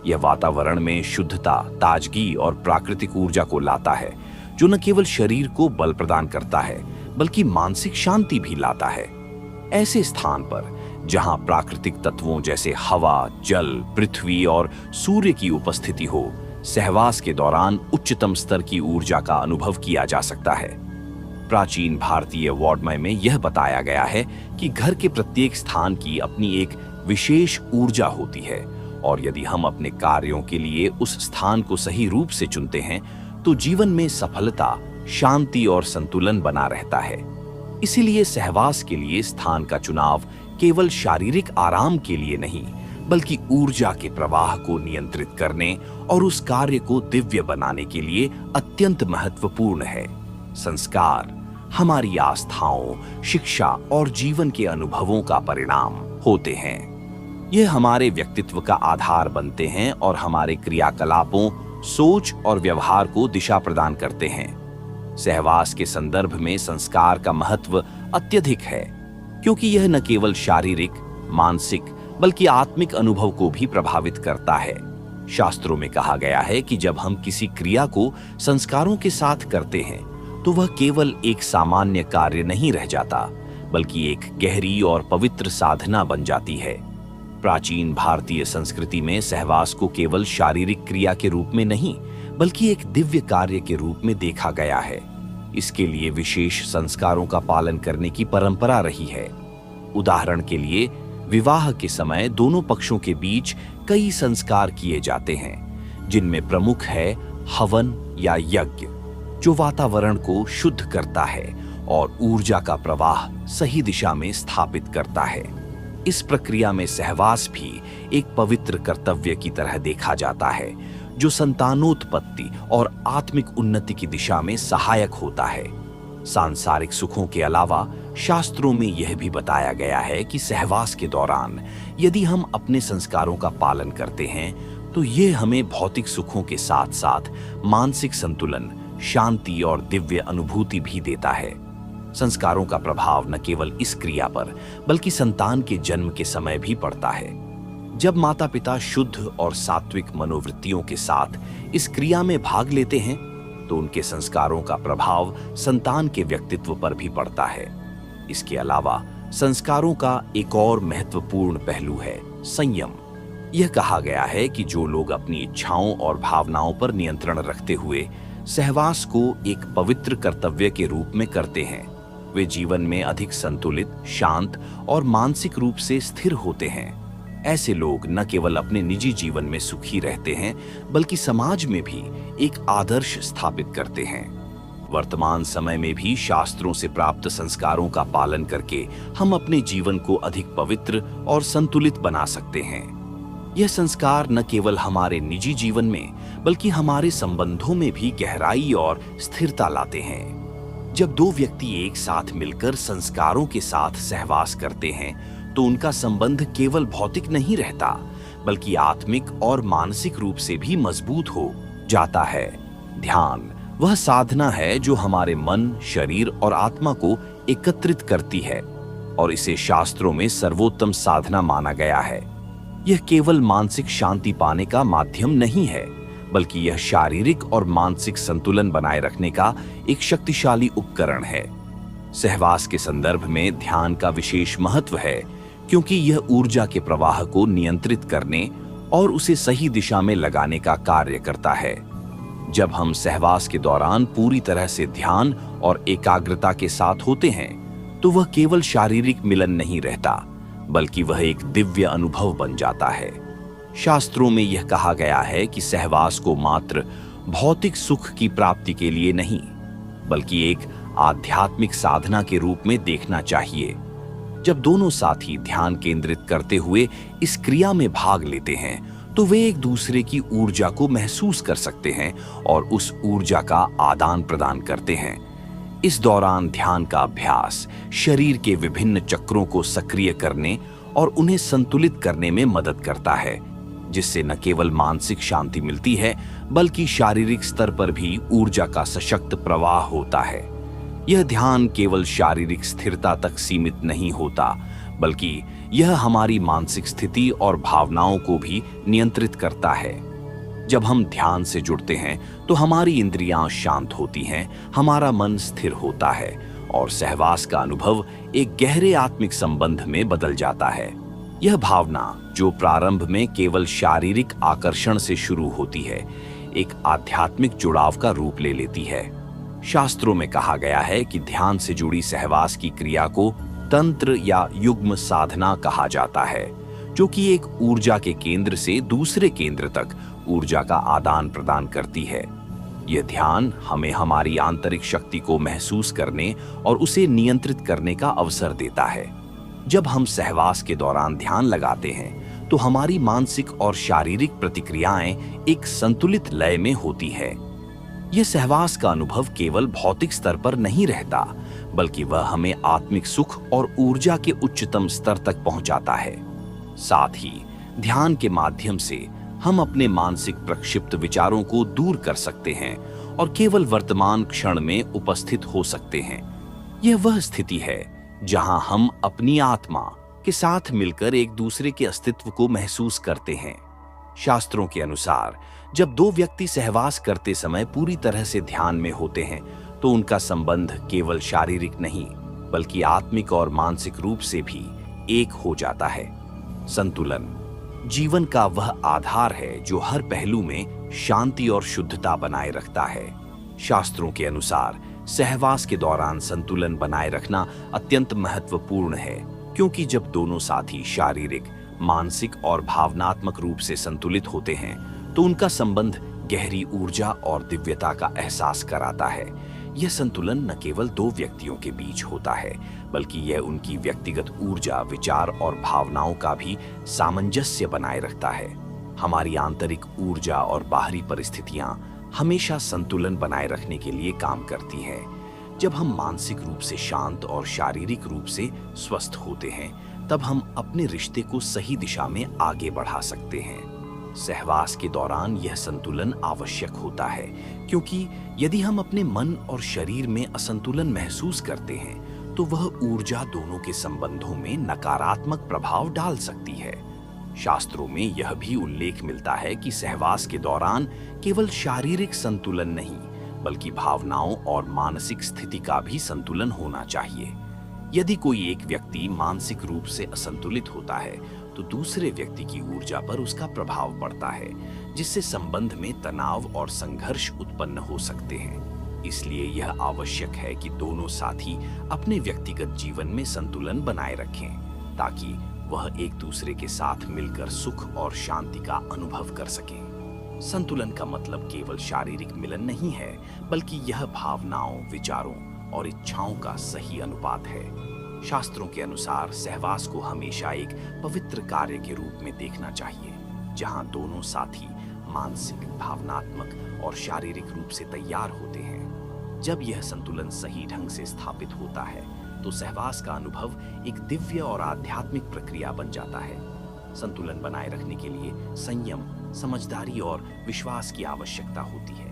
यह वातावरण में शुद्धता, ताजगी और प्राकृतिक ऊर्जा को लाता है, जो न केवल शरीर को बल प्रदान करता है बल्कि मानसिक शांति भी लाता है। ऐसे स्थान पर जहां प्राकृतिक तत्वों जैसे हवा, जल, पृथ्वी और सूर्य की उपस्थिति हो, सहवास के दौरान उच्चतम स्तर की ऊर्जा का अनुभव किया जा सकता है। प्राचीन भारतीय वाङ्मय में यह बताया गया है कि घर के प्रत्येक स्थान की अपनी एक विशेष ऊर्जा होती है, और यदि हम अपने कार्यों के लिए उस स्थान को सही रूप से चुनते हैं तो जीवन में सफलता, शांति और संतुलन बना रहता है। इसीलिए सहवास के लिए स्थान का चुनाव केवल शारीरिक आराम के लिए नहीं बल्कि ऊर्जा के प्रवाह को नियंत्रित करने और उस कार्य को दिव्य बनाने के लिए अत्यंत महत्वपूर्ण है। संस्कार हमारी आस्थाओं, शिक्षा और जीवन के अनुभवों का परिणाम होते हैं। यह हमारे व्यक्तित्व का आधार बनते हैं और हमारे क्रियाकलापों, सोच और व्यवहार को दिशा प्रदान करते हैं। सहवास के संदर्भ में संस्कार का महत्व अत्यधिक है, क्योंकि यह न केवल शारीरिक, मानसिक बल्कि आत्मिक अनुभव को भी प्रभावित करता है। शास्त्रों में कहा गया है कि जब हम किसी क्रिया को संस्कारों के साथ करते हैं तो वह केवल एक सामान्य कार्य नहीं रह जाता बल्कि एक गहरी और पवित्र साधना बन जाती है। प्राचीन भारतीय संस्कृति में सहवास को केवल शारीरिक क्रिया के रूप में नहीं बल्कि एक दिव्य कार्य के रूप में देखा गया है। इसके लिए विशेष संस्कारों का पालन करने की परंपरा रही है। उदाहरण के लिए, विवाह के समय दोनों पक्षों के बीच कई संस्कार किए जाते हैं, जिनमें प्रमुख है हवन या यज्ञ, जो वातावरण को शुद्ध करता है और ऊर्जा का प्रवाह सही दिशा में स्थापित करता है। इस प्रक्रिया में सहवास भी एक पवित्र कर्तव्य की तरह देखा जाता है, जो संतानोत्पत्ति और आत्मिक उन्नति की दिशा में सहायक होता है। सांसारिक सुखों के अलावा शास्त्रों में यह भी बताया गया है कि सहवास के दौरान यदि हम अपने संस्कारों का पालन करते हैं तो ये हमें भौतिक सुखों के साथ साथ मानसिक संतुलन, शांति और दिव्य अनुभूति भी देता है। संस्कारों का प्रभाव न केवल इस क्रिया पर बल्कि संतान के जन्म के समय भी पड़ता है। जब माता पिता शुद्ध और सात्विक मनोवृत्तियों के साथ इस क्रिया में भाग लेते हैं तो उनके संस्कारों का प्रभाव संतान के व्यक्तित्व पर भी पड़ता है। इसके अलावा संस्कारों का एक और महत्वपूर्ण पहलू है संयम। यह कहा गया है कि जो लोग अपनी इच्छाओं और भावनाओं पर नियंत्रण रखते हुए सहवास को एक पवित्र कर्तव्य के रूप में करते हैं, वे जीवन में अधिक संतुलित, शांत और मानसिक रूप से स्थिर होते हैं। ऐसे लोग न केवल अपने निजी जीवन में सुखी रहते हैं बल्कि समाज में भी एक आदर्श स्थापित करते हैं। वर्तमान समय में भी शास्त्रों से प्राप्त संस्कारों का पालन करके हम अपने जीवन को अधिक पवित्र और संतुलित बना सकते हैं। यह संस्कार न केवल हमारे निजी जीवन में बल्कि हमारे संबंधों में भी गहराई और स्थिरता लाते हैं। जब दो व्यक्ति एक साथ मिलकर संस्कारों के साथ सहवास करते हैं तो उनका संबंध केवल भौतिक नहीं रहता बल्कि आत्मिक और मानसिक रूप से भी मजबूत हो जाता है। ध्यान वह साधना है जो हमारे मन, शरीर और आत्मा को एकत्रित करती है और इसे शास्त्रों में सर्वोत्तम साधना माना गया है। यह केवल मानसिक शांति पाने का माध्यम नहीं है बल्कि यह शारीरिक और मानसिक संतुलन बनाए रखने का एक शक्तिशाली उपकरण है। सहवास के संदर्भ में ध्यान का विशेष महत्व है क्योंकि यह ऊर्जा के प्रवाह को नियंत्रित करने और उसे सही दिशा में लगाने का कार्य करता है। जब हम सहवास के दौरान पूरी तरह से ध्यान और एकाग्रता के साथ होते हैं तो वह केवल शारीरिक मिलन नहीं रहता बल्कि वह एक दिव्य अनुभव बन जाता है। शास्त्रों में यह कहा गया है कि सहवास को मात्र भौतिक सुख की प्राप्ति के लिए नहीं बल्कि एक आध्यात्मिक साधना के रूप में देखना चाहिए। जब दोनों साथी ध्यान केंद्रित करते हुए इस क्रिया में भाग लेते हैं तो वे एक दूसरे की ऊर्जा को महसूस कर सकते हैं और उस ऊर्जा का आदान प्रदान करते हैं। इस दौरान ध्यान का अभ्यास शरीर के विभिन्न चक्रों को सक्रिय करने और उन्हें संतुलित करने में मदद करता है, जिससे न केवल मानसिक शांति मिलती है बल्कि शारीरिक स्तर पर भी ऊर्जा का सशक्त प्रवाह होता है। यह ध्यान केवल शारीरिक स्थिरता तक सीमित नहीं होता बल्कि यह हमारी मानसिक स्थिति और भावनाओं को भी नियंत्रित करता है। जब हम ध्यान से जुड़ते हैं तो हमारी इंद्रियां शांत होती हैं, हमारा मन स्थिर होता है और सहवास का अनुभव एक गहरे आत्मिक संबंध में बदल जाता है। यह भावना जो प्रारंभ में केवल शारीरिक आकर्षण से शुरू होती है, एक आध्यात्मिक जुड़ाव का रूप ले लेती है। शास्त्रों में कहा गया है कि ध्यान से जुड़ी सहवास की क्रिया को तंत्र या युग्म साधना कहा जाता है, जो कि एक ऊर्जा के केंद्र से दूसरे केंद्र तक ऊर्जा का आदान प्रदान करती है। यह ध्यान हमें हमारी आंतरिक शक्ति को महसूस करने और उसे नियंत्रित करने का अवसर देता है। जब हम सहवास के दौरान ध्यान लगाते हैं तो हमारी मानसिक और शारीरिक प्रतिक्रियाएं एक संतुलित लय में होती है। यह सहवास का अनुभव केवल भौतिक स्तर पर नहीं रहता बल्कि वह हमें आत्मिक सुख और ऊर्जा के उच्चतम स्तर तक पहुंचाता है। साथ ही ध्यान के माध्यम से हम अपने मानसिक प्रक्षिप्त विचारों को दूर कर सकते हैं और केवल वर्तमान क्षण में उपस्थित हो सकते हैं। यह वह स्थिति है जहां हम अपनी आत्मा के साथ मिलकर एक दूसरे के अस्तित्व को महसूस करते हैं। शास्त्रों के अनुसार जब दो व्यक्ति सहवास करते समय पूरी तरह से ध्यान में होते हैं तो उनका संबंध केवल शारीरिक नहीं बल्कि आत्मिक और मानसिक रूप से भी एक हो जाता है। संतुलन जीवन का वह आधार है जो हर पहलू में शांति और शुद्धता बनाए रखता है। शास्त्रों के अनुसार सहवास के दौरान संतुलन बनाए रखना अत्यंत महत्वपूर्ण है क्योंकि जब दोनों साथी शारीरिक, मानसिक और भावनात्मक रूप से संतुलित होते हैं तो उनका संबंध गहरी ऊर्जा और दिव्यता का एहसास कराता है। यह संतुलन न केवल दो व्यक्तियों के बीच होता है बल्कि यह उनकी व्यक्तिगत ऊर्जा, विचार और भावनाओं का भी सामंजस्य बनाए रखता है। हमारी आंतरिक ऊर्जा और बाहरी परिस्थितियां हमेशा संतुलन बनाए रखने के लिए काम करती हैं। जब हम मानसिक रूप से शांत और शारीरिक रूप से स्वस्थ होते हैं तब हम अपने रिश्ते को सही दिशा में आगे बढ़ा सकते हैं। सहवास के दौरान यह संतुलन आवश्यक होता है, क्योंकि यदि हम अपने मन और शरीर में असंतुलन महसूस करते हैं तो वह ऊर्जा दोनों के संबंधों में नकारात्मक प्रभाव डाल सकती है। शास्त्रों में यह भी उल्लेख मिलता है कि सहवास के दौरान केवल शारीरिक संतुलन नहीं, बल्कि भावनाओं और मानसिक स्थिति का भी संतुलन होना चाहिए। यदि कोई एक व्यक्ति मानसिक रूप से असंतुलित होता है तो दूसरे व्यक्ति की ऊर्जा पर उसका प्रभाव पड़ता है, जिससे संबंध में तनाव और संघर्ष उत्पन्न हो सकते हैं। इसलिए यह आवश्यक है कि दोनों साथी अपने व्यक्तिगत जीवन में संतुलन बनाए रखें, ताकि वह एक दूसरे के साथ मिलकर सुख और शांति का अनुभव कर सकें। संतुलन का मतलब केवल शारीरिक मिलन नहीं है, बल्कि यह भावनाओं, विचारों और इच्छाओं का सही अनुपात है। शास्त्रों के अनुसार सहवास को हमेशा एक पवित्र कार्य के रूप में देखना चाहिए, जहां दोनों साथी मानसिक, भावनात्मक और शारीरिक रूप से तैयार होते हैं। जब यह संतुलन सही ढंग से स्थापित होता है तो सहवास का अनुभव एक दिव्य और आध्यात्मिक प्रक्रिया बन जाता है। संतुलन बनाए रखने के लिए संयम, समझदारी और विश्वास की आवश्यकता होती है।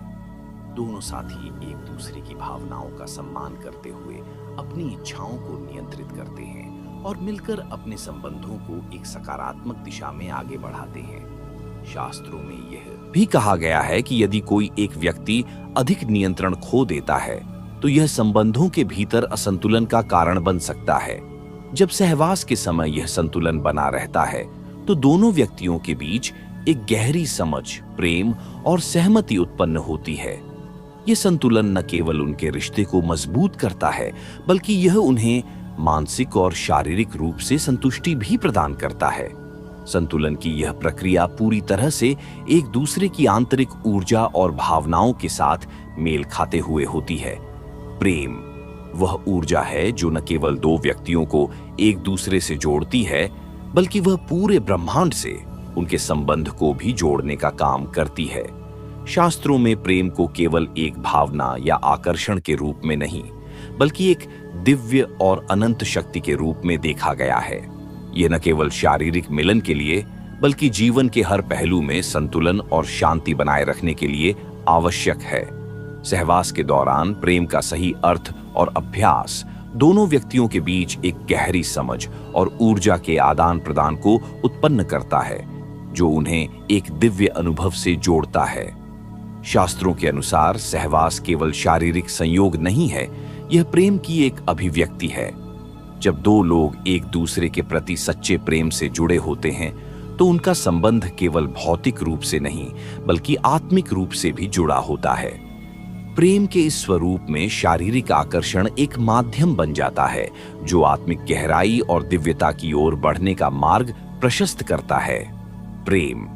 दोनों साथी एक दूसरे की भावनाओं का सम्मान करते हुए अपनी इच्छाओं को नियंत्रित करते हैं और मिलकर अपने संबंधों को एक सकारात्मक दिशा में आगे बढ़ाते हैं। शास्त्रों में यह भी कहा गया है कि यदि कोई एक व्यक्ति अधिक नियंत्रण खो देता है तो यह संबंधों के भीतर असंतुलन का कारण बन सकता है। जब सहवास के समय यह संतुलन बना रहता है तो दोनों व्यक्तियों के बीच एक गहरी समझ, प्रेम और सहमति उत्पन्न होती है। यह संतुलन न केवल उनके रिश्ते को मजबूत करता है, बल्कि यह उन्हें मानसिक और शारीरिक रूप से संतुष्टि भी प्रदान करता है। संतुलन की यह प्रक्रिया पूरी तरह से एक दूसरे की आंतरिक ऊर्जा और भावनाओं के साथ मेल खाते हुए होती है। प्रेम वह ऊर्जा है जो न केवल दो व्यक्तियों को एक दूसरे से जोड़ती है, बल्कि वह पूरे ब्रह्मांड से उनके संबंध को भी जोड़ने का काम करती है। शास्त्रों में प्रेम को केवल एक भावना या आकर्षण के रूप में नहीं, बल्कि एक दिव्य और अनंत शक्ति के रूप में देखा गया है। यह न केवल शारीरिक मिलन के लिए, बल्कि जीवन के हर पहलू में संतुलन और शांति बनाए रखने के लिए आवश्यक है। सहवास के दौरान प्रेम का सही अर्थ और अभ्यास दोनों व्यक्तियों के बीच एक गहरी समझ और ऊर्जा के आदान प्रदान को उत्पन्न करता है, जो उन्हें एक दिव्य अनुभव से जोड़ता है। शास्त्रों के अनुसार सहवास केवल शारीरिक संयोग नहीं है, यह प्रेम की एक अभिव्यक्ति है। जब दो लोग एक दूसरे के प्रति सच्चे प्रेम से जुड़े होते हैं तो उनका संबंध केवल भौतिक रूप से नहीं, बल्कि आत्मिक रूप से भी जुड़ा होता है। प्रेम के इस स्वरूप में शारीरिक आकर्षण एक माध्यम बन जाता है, जो आत्मिक गहराई और दिव्यता की ओर बढ़ने का मार्ग प्रशस्त करता है। प्रेम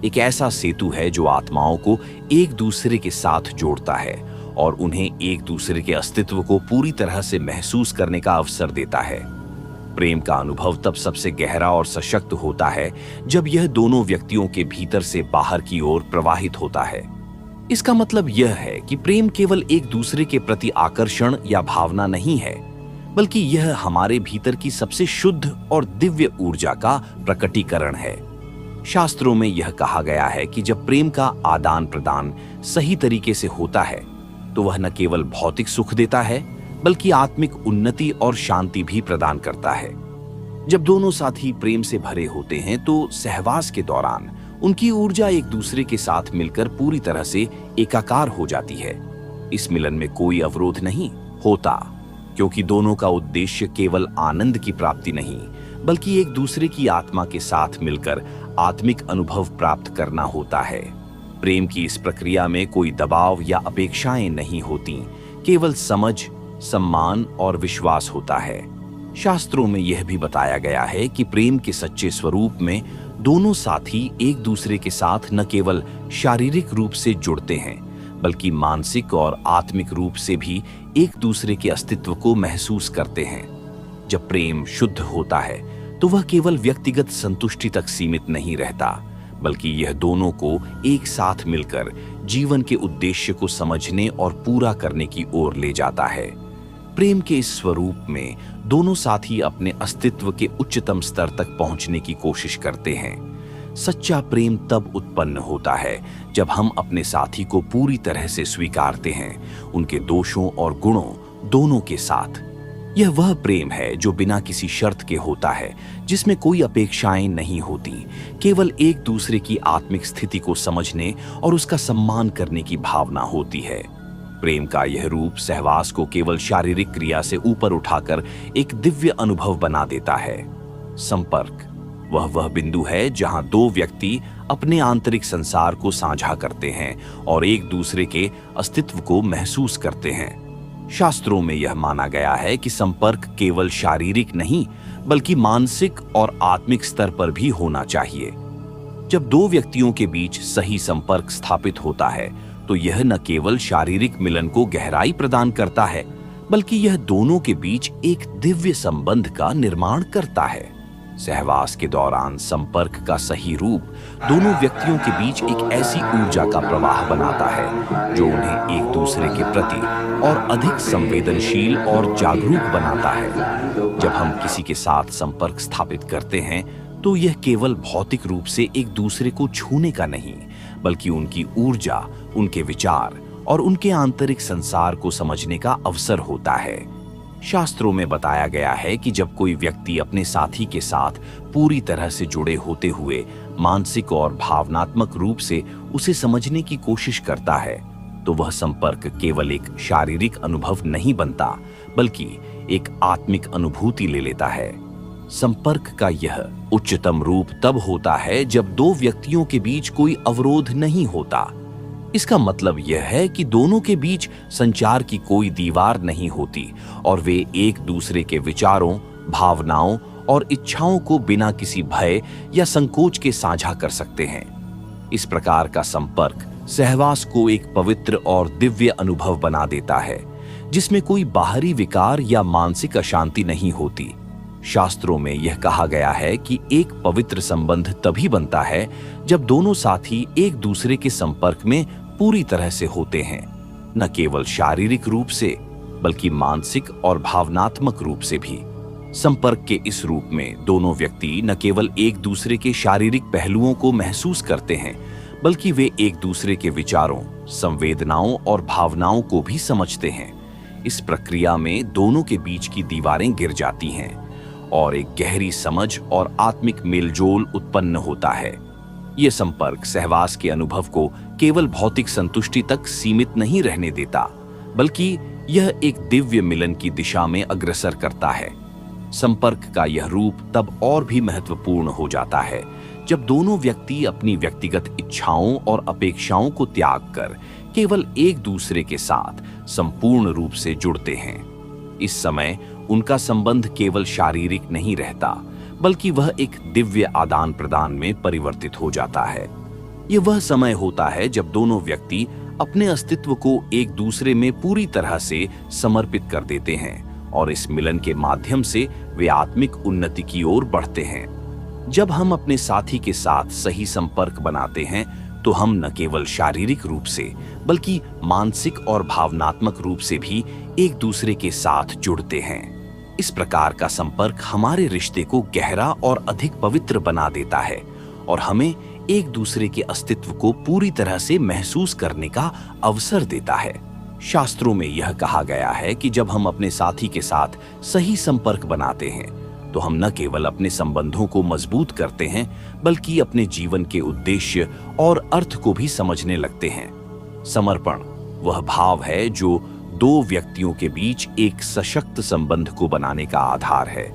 एक ऐसा सेतु है जो आत्माओं को एक दूसरे के साथ जोड़ता है और उन्हें एक दूसरे के अस्तित्व को पूरी तरह से महसूस करने का अवसर देता है। प्रेम का अनुभव तब सबसे गहरा और सशक्त होता है जब यह दोनों व्यक्तियों के भीतर से बाहर की ओर प्रवाहित होता है। इसका मतलब यह है कि प्रेम केवल एक दूसरे के प्रति आकर्षण या भावना नहीं है, बल्कि यह हमारे भीतर की सबसे शुद्ध और दिव्य ऊर्जा का प्रकटीकरण है। शास्त्रों में यह कहा गया है कि जब प्रेम का आदान प्रदान सही तरीके से होता है तो वह न केवल भौतिक सुख देता है, बल्कि आत्मिक उन्नति और शांति भी प्रदान करता है। जब दोनों साथी प्रेम से भरे होते हैं तो सहवास के दौरान उनकी ऊर्जा एक दूसरे के साथ मिलकर पूरी तरह से एकाकार हो जाती है। इस मिलन में कोई अवरोध नहीं होता, क्योंकि दोनों का उद्देश्य केवल आनंद की प्राप्ति नहीं, बल्कि एक दूसरे की आत्मा के साथ मिलकर आत्मिक अनुभव प्राप्त करना होता है। प्रेम की इस प्रक्रिया में कोई दबाव या अपेक्षाएं नहीं होती, केवल समझ, सम्मान और विश्वास होता है। शास्त्रों में यह भी बताया गया है कि प्रेम के सच्चे स्वरूप में दोनों साथी एक दूसरे के साथ न केवल शारीरिक रूप से जुड़ते हैं, बल्कि मानसिक और आत्मिक रूप से भी एक दूसरे के अस्तित्व को महसूस करते हैं। जब प्रेम शुद्ध होता है तो वह केवल व्यक्तिगत संतुष्टि तक सीमित नहीं रहता, बल्कि यह दोनों को एक साथ मिलकर जीवन के उद्देश्य को समझने और पूरा करने की ओर ले जाता है। प्रेम के इस स्वरूप में दोनों साथी अपने अस्तित्व के उच्चतम स्तर तक पहुंचने की कोशिश करते हैं। सच्चा प्रेम तब उत्पन्न होता है जब हम अपने साथी को पूरी तरह से स्वीकारते हैं, उनके दोषों और गुणों दोनों के साथ। यह वह प्रेम है जो बिना किसी शर्त के होता है, जिसमें कोई अपेक्षाएं नहीं होती, केवल एक दूसरे की आत्मिक स्थिति को समझने और उसका सम्मान करने की भावना होती है। प्रेम का यह रूप सहवास को केवल शारीरिक क्रिया से ऊपर उठाकर एक दिव्य अनुभव बना देता है। संपर्क वह बिंदु है जहां दो व्यक्ति अपने आंतरिक संसार को साझा करते हैं और एक दूसरे के अस्तित्व को महसूस करते हैं। शास्त्रों में यह माना गया है कि संपर्क केवल शारीरिक नहीं बल्कि मानसिक और आत्मिक स्तर पर भी होना चाहिए। जब दो व्यक्तियों के बीच सही संपर्क स्थापित होता है तो यह न केवल शारीरिक मिलन को गहराई प्रदान करता है बल्कि यह दोनों के बीच एक दिव्य संबंध का निर्माण करता है। सहवास के दौरान संपर्क का सही रूप दोनों व्यक्तियों के बीच एक ऐसी ऊर्जा का प्रवाह बनाता है जो उन्हें एक दूसरे के प्रति और अधिक संवेदनशील और जागरूक बनाता है। जब हम किसी के साथ संपर्क स्थापित करते हैं तो यह केवल भौतिक रूप से एक दूसरे को छूने का नहीं बल्कि उनकी ऊर्जा, उनके विचार और उनके आंतरिक संसार को समझने का अवसर होता है। शास्त्रों में बताया गया है कि जब कोई व्यक्ति अपने साथी के साथ पूरी तरह से जुड़े होते हुए मानसिक और भावनात्मक रूप से उसे समझने की कोशिश करता है तो वह संपर्क केवल एक शारीरिक अनुभव नहीं बनता बल्कि एक आत्मिक अनुभूति ले लेता है। संपर्क का यह उच्चतम रूप तब होता है जब दो व्यक्तियों के बीच कोई अवरोध नहीं होता। इसका मतलब यह है कि दोनों के बीच संचार की कोई दीवार नहीं होती और वे एक दूसरे के विचारों, भावनाओं और इच्छाओं को बिना किसी भय या संकोच के साझा कर सकते हैं। इस प्रकार का संपर्क सहवास को एक पवित्र और दिव्य अनुभव बना देता है जिसमें कोई बाहरी विकार या मानसिक अशांति नहीं होती। शास्त्रों में यह कहा गया है कि एक पवित्र संबंध तभी बनता है जब दोनों साथी एक दूसरे के संपर्क में पूरी तरह से होते हैं, न केवल शारीरिक रूप से बल्कि मानसिक और भावनात्मक रूप से भी। संपर्क के इस रूप में दोनों व्यक्ति न केवल एक दूसरे के शारीरिक पहलुओं को महसूस करते हैं बल्कि वे एक दूसरे के विचारों, संवेदनाओं और भावनाओं को भी समझते हैं। इस प्रक्रिया में दोनों के बीच की दीवारें गिर जाती हैं और एक गहरी समझ और आत्मिक मेलजोल उत्पन्न होता है। यह संपर्क सहवास के अनुभव को केवल भौतिक संतुष्टि तक सीमित नहीं रहने देता बल्कि यह एक दिव्य मिलन की दिशा में अग्रसर करता है। संपर्क का यह रूप तब और भी महत्वपूर्ण हो जाता है जब दोनों व्यक्ति अपनी व्यक्तिगत इच्छाओं और अपेक्षाओं को त्याग कर केवल एक दूसरे के साथ संपूर्ण रूप से जुड़ते हैं। इस समय उनका संबंध केवल शारीरिक नहीं रहता बल्कि वह एक दिव्य आदान प्रदान में परिवर्तित हो जाता है। यह वह समय होता है जब दोनों व्यक्ति अपने अस्तित्व को एक दूसरे में पूरी तरह से समर्पित कर देते हैं और इस मिलन के माध्यम से वे आत्मिक उन्नति की ओर बढ़ते हैं। जब हम अपने साथी के साथ सही संपर्क बनाते हैं तो हम न केवल शारीरिक रूप से बल्कि मानसिक और भावनात्मक रूप से भी एक दूसरे के साथ जुड़ते हैं। इस प्रकार का संपर्क हमारे रिश्ते को गहरा और अधिक पवित्र बना देता है और हमें एक दूसरे के अस्तित्व को पूरी तरह से महसूस करने का अवसर देता है। शास्त्रों में यह कहा गया है कि जब हम अपने साथी के साथ सही संपर्क बनाते हैं तो हम न केवल अपने संबंधों को मजबूत करते हैं बल्कि अपने जीवन के उद्देश्य और अर्थ को भी समझने लगते हैं। समर्पण वह भाव है जो दो व्यक्तियों के बीच एक सशक्त संबंध को बनाने का आधार है।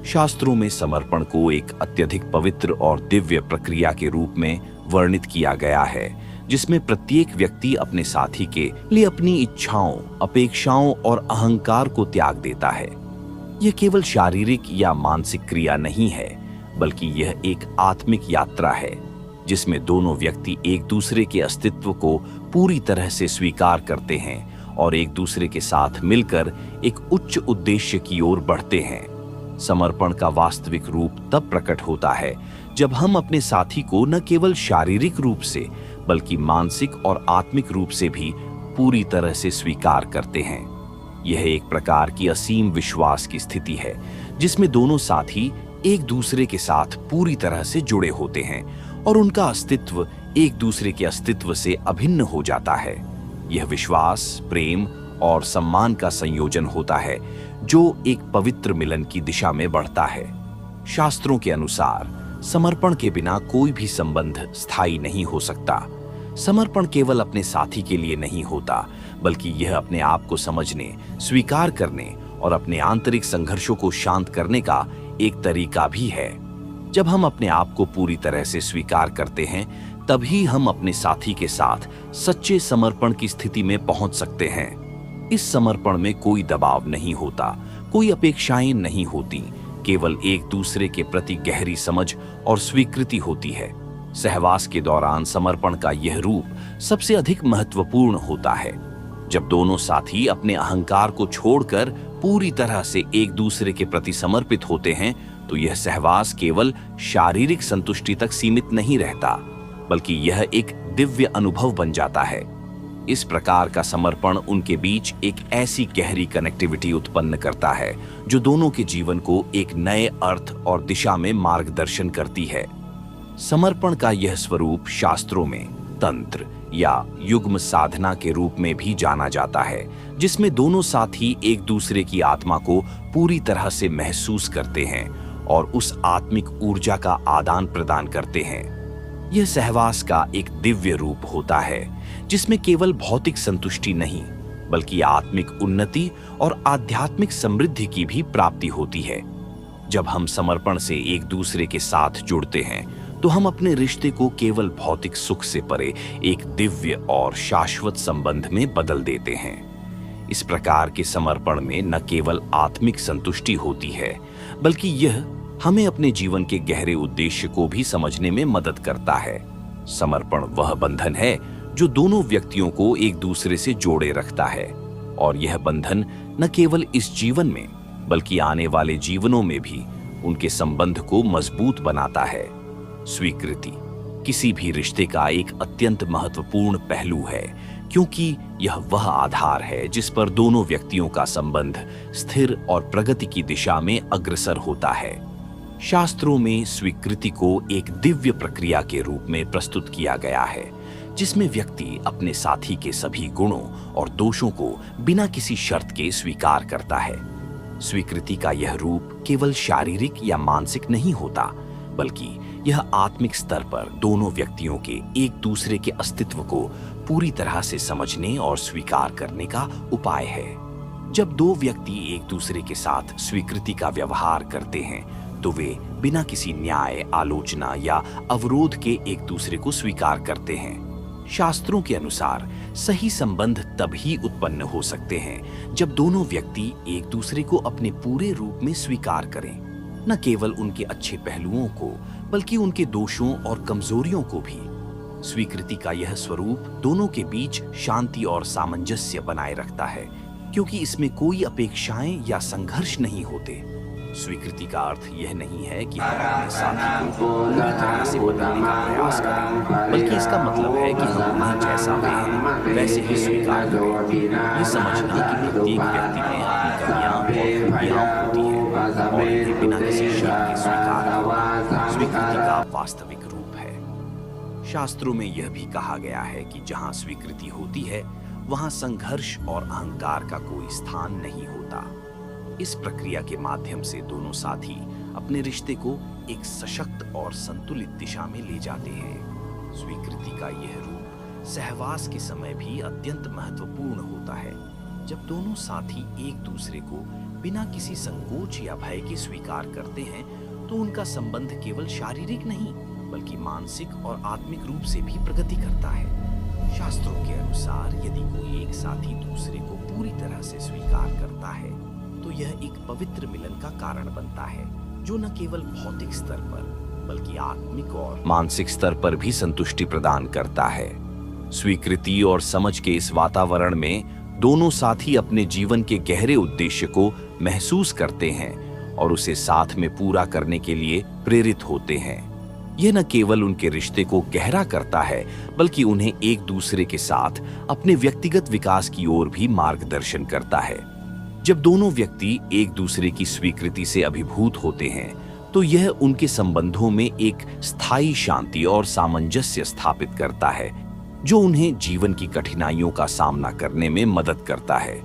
शास्त्रों में समर्पण को एक अत्यधिक पवित्र और दिव्य प्रक्रिया के रूप में वर्णित किया गया है जिसमें प्रत्येक व्यक्ति अपने साथी के लिए अपनी इच्छाओं, अपेक्षाओं और अहंकार को त्याग देता है। यह केवल शारीरिक या मानसिक क्रिया नहीं है बल्कि यह एक आत्मिक यात्रा है जिसमें दोनों व्यक्ति एक दूसरे के अस्तित्व को पूरी तरह से स्वीकार करते हैं और एक दूसरे के साथ मिलकर एक उच्च उद्देश्य की ओर बढ़ते हैं। समर्पण का वास्तविक रूप तब प्रकट होता है जब हम अपने साथी को न केवल शारीरिक रूप से बल्कि मानसिक और आत्मिक रूप से भी पूरी तरह से स्वीकार करते हैं। यह एक प्रकार की असीम विश्वास की स्थिति है जिसमें दोनों साथी एक दूसरे के साथ पूरी तरह से जुड़े होते हैं और उनका अस्तित्व एक दूसरे के अस्तित्व से अभिन्न हो जाता है। यह विश्वास, प्रेम और सम्मान का संयोजन होता है जो एक पवित्र मिलन की दिशा में बढ़ता है। शास्त्रों के अनुसार समर्पण के बिना कोई भी संबंध स्थायी नहीं हो सकता। समर्पण केवल अपने साथी के लिए नहीं होता, बल्कि यह अपने आप को समझने, स्वीकार करने और अपने आंतरिक संघर्षों को शांत करने का एक तरीका भी है। जब हम अपने आप को पूरी तरह से स्वीकार करते हैं, तभी हम अपने साथी के साथ सच्चे समर्पण की स्थिति में पहुंच सकते हैं। इस समर्पण में कोई दबाव नहीं होता, कोई अपेक्षाएं नहीं होती, केवल एक दूसरे के प्रति गहरी समझ और स्वीकृति होती है। सहवास के दौरान समर्पण का यह रूप सबसे अधिक महत्वपूर्ण होता है। जब दोनों साथी अपने अहंकार को छोड़कर पूरी तरह से एक दूसरे के प्रति समर्पित होते हैं, तो यह सहवास केवल शारीरिक संतुष्टि तक सीमित नहीं रहता, बल्कि यह एक दिव्य अनुभव बन जाता है। इस प्रकार का समर्पण उनके बीच एक ऐसी गहरी कनेक्टिविटी उत्पन्न करता है जो दोनों के जीवन को एक नए अर्थ और दिशा में मार्गदर्शन करती है। समर्पण का यह स्वरूप शास्त्रों में तंत्र या युग्म साधना के रूप में भी जाना जाता है, जिसमें दोनों साथी एक दूसरे की आत्मा को पूरी तरह से महसूस करते हैं और उस आत्मिक ऊर्जा का आदान प्रदान करते हैं। यह सहवास का एक दिव्य रूप होता है, जिसमें केवल भौतिक संतुष्टि नहीं, बल्कि आत्मिक उन्नति और आध्यात्मिक समृद्धि की भी प्राप्ति होती है। जब हम समर्पण से एक दूसरे के साथ जुड़ते हैं, तो हम अपने रिश्ते को केवल भौतिक सुख से परे एक दिव्य और शाश्वत संबंध में बदल देते हैं। इस प्रकार के समर्पण में न केवल आत्मिक संतुष्टि होती है, बल्कि यह हमें अपने जीवन के गहरे उद्देश्य को भी समझने में मदद करता है। समर्पण वह बंधन है जो दोनों व्यक्तियों को एक दूसरे से जोड़े रखता है, और यह बंधन न केवल इस जीवन में, बल्कि आने वाले जीवनों में भी उनके संबंध को मजबूत बनाता है। स्वीकृति किसी भी रिश्ते का एक अत्यंत महत्वपूर्ण पहलू है, क्योंकि यह वह आधार है जिस पर दोनों व्यक्तियों का संबंध स्थिर और प्रगति की दिशा में अग्रसर होता है। शास्त्रों में स्वीकृति को एक दिव्य प्रक्रिया के रूप में प्रस्तुत किया गया है, जिसमें व्यक्ति अपने साथी के सभी गुणों और दोषों को बिना किसी शर्त के स्वीकार करता है। स्वीकृति का यह रूप केवल शारीरिक या मानसिक नहीं होता, बल्कि यह आत्मिक स्तर पर दोनों व्यक्तियों के एक दूसरे के अस्तित्व को पूरी तरह से समझने और स्वीकार करने का उपाय है। जब दो व्यक्ति एक दूसरे के साथ स्वीकृति का व्यवहार करते हैं, तो वे बिना किसी न्याय, आलोचना या अवरोध के एक दूसरे को स्वीकार करते हैं। शास्त्रों के अनुसार सही संबंध तभी उत्पन्न हो सकते हैं जब दोनों व्यक्ति एक दूसरे को अपने पूरे रूप में स्वीकार करें, न केवल उनके अच्छे पहलुओं को, बल्कि उनके दोषों और कमजोरियों को भी। स्वीकृति का यह स्वरूप दोनों के बीच शांति और सामंजस्य बनाए रखता है, क्योंकि इसमें कोई अपेक्षाएं या संघर्ष नहीं होते। स्वीकृति का अर्थ यह नहीं है कि हम अपने साथी को पूरी तरह से बदलने का प्रयास करें, बल्कि इसका मतलब है कि हम उन्हें जैसा वे हैं वैसे ही स्वीकार करें। ये समझना कि प्रत्येक व्यक्ति में अपनी कमियां और खूबियां होती हैं, और इन्हें बिना किसी शर्त के स्वीकार करना स्वीकृति का वास्तविक रूप है। शास्त्रों में यह भी कहा गया है कि जहां स्वीकृति होती है, वहां संघर्ष और अहंकार का कोई स्थान नहीं होता। इस प्रक्रिया के माध्यम से दोनों साथी अपने रिश्ते को एक सशक्त और संतुलित दिशा में ले जाते हैं। स्वीकृति का यह रूप सहवास के समय भी अत्यंत महत्वपूर्ण होता है। जब दोनों साथी एक दूसरे को बिना किसी संकोच या भय के स्वीकार करते हैं, तो उनका संबंध केवल शारीरिक नहीं, बल्कि मानसिक और आत्मिक रूप से भी प्रगति करता है। शास्त्रों के अनुसार यदि कोई एक साथी दूसरे को पूरी तरह से स्वीकार करता है, तो यह एक पवित्र मिलन का कारण बनता है, जो न केवल भौतिक स्तर पर, बल्कि आत्मिक और मानसिक स्तर पर भी संतुष्टि प्रदान करता है। स्वीकृति और समझ के इस वातावरण में दोनों साथी अपने जीवन के गहरे उद्देश्य को महसूस करते हैं और उसे साथ में पूरा करने के लिए प्रेरित होते हैं। यह न केवल उनके रिश्ते को गहरा करता है, बल्कि उन्हें एक दूसरे के साथ अपने व्यक्तिगत विकास की ओर भी मार्गदर्शन करता है। जब दोनों व्यक्ति एक दूसरे की स्वीकृति से अभिभूत होते हैं, तो यह उनके संबंधों में एक स्थायी शांति और सामंजस्य स्थापित करता है, जो उन्हें जीवन की कठिनाइयों का सामना करने में मदद करता है।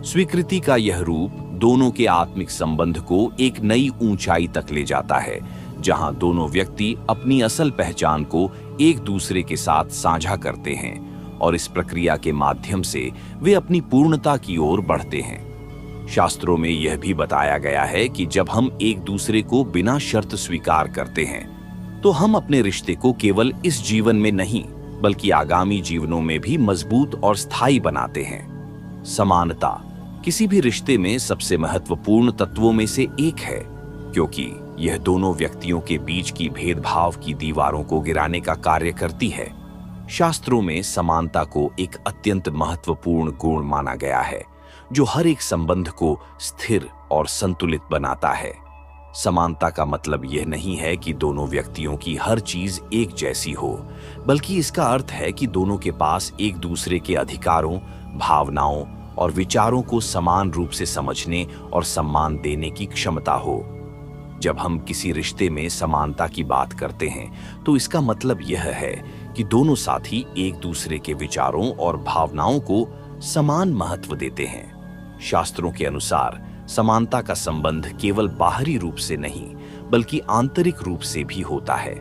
स्वीकृति का यह रूप दोनों के आत्मिक संबंध को एक नई ऊंचाई तक ले जाता है, जहां दोनों व्यक्ति अपनी असल पहचान को एक दूसरे के साथ साझा करते हैं और इस प्रक्रिया के माध्यम से वे अपनी पूर्णता की ओर बढ़ते हैं। शास्त्रों में यह भी बताया गया है कि जब हम एक दूसरे को बिना शर्त स्वीकार करते हैं, तो हम अपने रिश्ते को केवल इस जीवन में नहीं, बल्कि आगामी जीवनों में भी मजबूत और स्थायी बनाते हैं। समानता किसी भी रिश्ते में सबसे महत्वपूर्ण तत्वों में से एक है, क्योंकि यह दोनों व्यक्तियों के बीच की भेदभाव की दीवारों को गिराने का कार्य करती है। शास्त्रों में समानता को एक अत्यंत महत्वपूर्ण गुण माना गया है, जो हर एक संबंध को स्थिर और संतुलित बनाता है। समानता का मतलब यह नहीं है कि दोनों व्यक्तियों की हर चीज एक जैसी हो, बल्कि इसका अर्थ है कि दोनों के पास एक दूसरे के अधिकारों, भावनाओं और विचारों को समान रूप से समझने और सम्मान देने की क्षमता हो। जब हम किसी रिश्ते में समानता की बात करते हैं, तो इसका मतलब यह है कि दोनों साथी एक दूसरे के विचारों और भावनाओं को समान महत्व देते हैं। शास्त्रों के अनुसार समानता का संबंध केवल बाहरी रूप से नहीं, बल्कि आंतरिक रूप से भी होता है।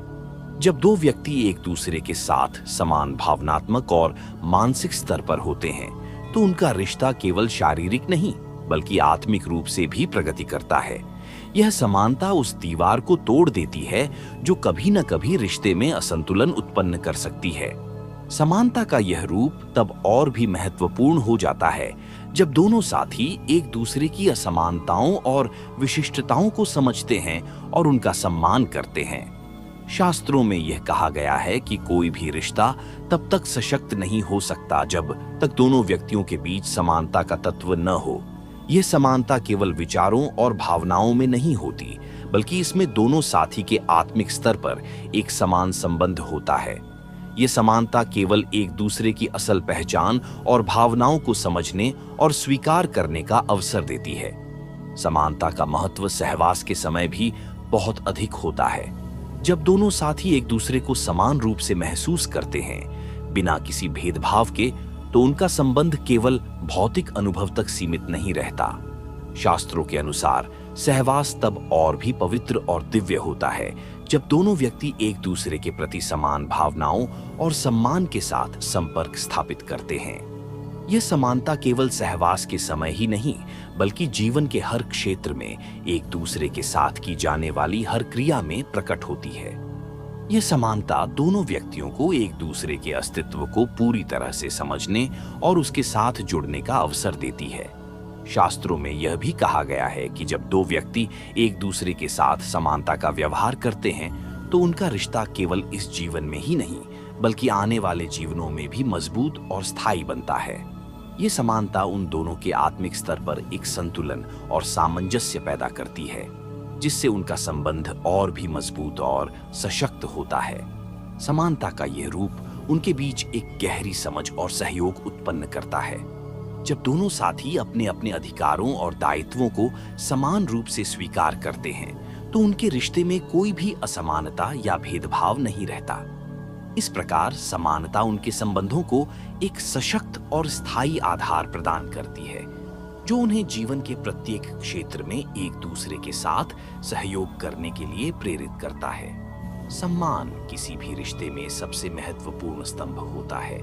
जब दो व्यक्ति एक दूसरे के साथ समान भावनात्मक और मानसिक स्तर पर होते हैं, तो उनका रिश्ता केवल शारीरिक नहीं, बल्कि आत्मिक रूप से भी प्रगति करता है। यह समानता उस दीवार को तोड़ देती है जो कभी न कभी रिश्ते में असंतुलन उत्पन्न कर सकती है। समानता का यह रूप तब और भी महत्वपूर्ण हो जाता है जब दोनों साथी एक दूसरे की असमानताओं और विशिष्टताओं को समझते हैं और उनका सम्मान करते हैं। शास्त्रों में यह कहा गया है कि कोई भी रिश्ता तब तक सशक्त नहीं हो सकता जब तक दोनों व्यक्तियों के बीच समानता का तत्व न हो। यह समानता केवल विचारों और भावनाओं में नहीं होती, बल्कि इसमें दोनों साथी के आत्मिक स्तर पर एक समान संबंध होता है। यह समानता केवल एक दूसरे की असल पहचान और भावनाओं को समझने और स्वीकार करने का अवसर देती है। समानता का महत्व सहवास के समय भी बहुत अधिक होता है। जब दोनों साथी एक दूसरे को समान रूप से महसूस करते हैं, बिना किसी भेदभाव के, तो उनका संबंध केवल भौतिक अनुभव तक सीमित नहीं रहता। शास्त्रों के अनुसार सहवास तब और भी पवित्र और दिव्य होता है जब दोनों व्यक्ति एक दूसरे के प्रति समान भावनाओं और सम्मान के साथ संपर्क स्थापित करते हैं। यह समानता केवल सहवास के समय ही नहीं, बल्कि जीवन के हर क्षेत्र में एक दूसरे के साथ की जाने वाली हर क्रिया में प्रकट होती है। यह समानता दोनों व्यक्तियों को एक दूसरे के अस्तित्व को पूरी तरह से समझने और उसके साथ जुड़ने का अवसर देती है। शास्त्रों में यह भी कहा गया है कि जब दो व्यक्ति एक दूसरे के साथ समानता का व्यवहार करते हैं, तो उनका रिश्ता केवल इस जीवन में ही नहीं, बल्कि आने वाले जीवनों में भी मजबूत और स्थायी बनता है। ये समानता उन दोनों के आत्मिक स्तर पर एक संतुलन और सामंजस्य पैदा करती है, जिससे उनका संबंध और भी मजबूत और सशक्त होता है। समानता का यह रूप उनके बीच एक गहरी समझ और सहयोग उत्पन्न करता है। जब दोनों साथी अपने अपने अधिकारों और दायित्वों को समान रूप से स्वीकार करते हैं, तो उनके रिश्ते में कोई भी असमानता या भेदभाव नहीं रहता। इस प्रकार समानता उनके संबंधों को एक सशक्त और स्थायी आधार प्रदान करती है, जो उन्हें जीवन के प्रत्येक क्षेत्र में एक दूसरे के साथ सहयोग करने के लिए प्रेरित करता है। सम्मान किसी भी रिश्ते में सबसे महत्वपूर्ण स्तंभ होता है,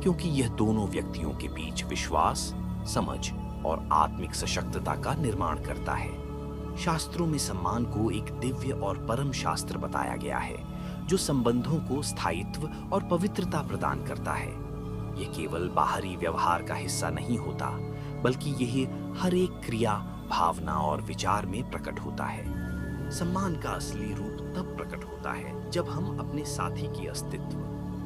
क्योंकि यह दोनों व्यक्तियों के बीच विश्वास, समझ और आत्मिक सशक्तता का निर्माण करता है। शास्त्रों में सम्मान को एक दिव्य और परम शास्त्र बताया गया है, जो संबंधों को स्थायित्व और पवित्रता प्रदान करता है। यह केवल बाहरी व्यवहार का हिस्सा नहीं होता, बल्कि यह हर एक क्रिया, भावना और विचार में प्रकट होता है। सम्मान का असली रूप तब प्रकट होता है जब हम अपने साथी के अस्तित्व,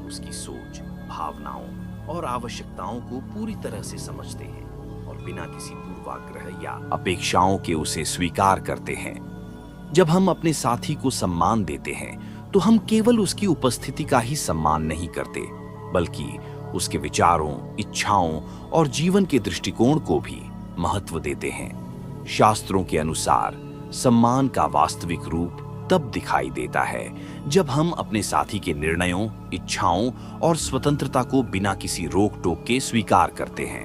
उसकी सोच, भावनाओं और आवश्यकताओं को पूरी तरह से समझते हैं और बिना किसी पूर्वाग्रह या अपेक्षाओं के उसे स्वीकार करते हैं। जब हम अपने साथी को सम्मान देते हैं, तो हम केवल उसकी उपस्थिति का ही सम्मान नहीं करते, बल्कि उसके विचारों, इच्छाओं और जीवन के दृष्टिकोण को भी महत्व देते हैं। शास्त्रों के अनुसार सम्मान का वास्तविक रूप तब दिखाई देता है जब हम अपने साथी के निर्णयों, इच्छाओं और स्वतंत्रता को बिना किसी रोक टोक के स्वीकार करते हैं।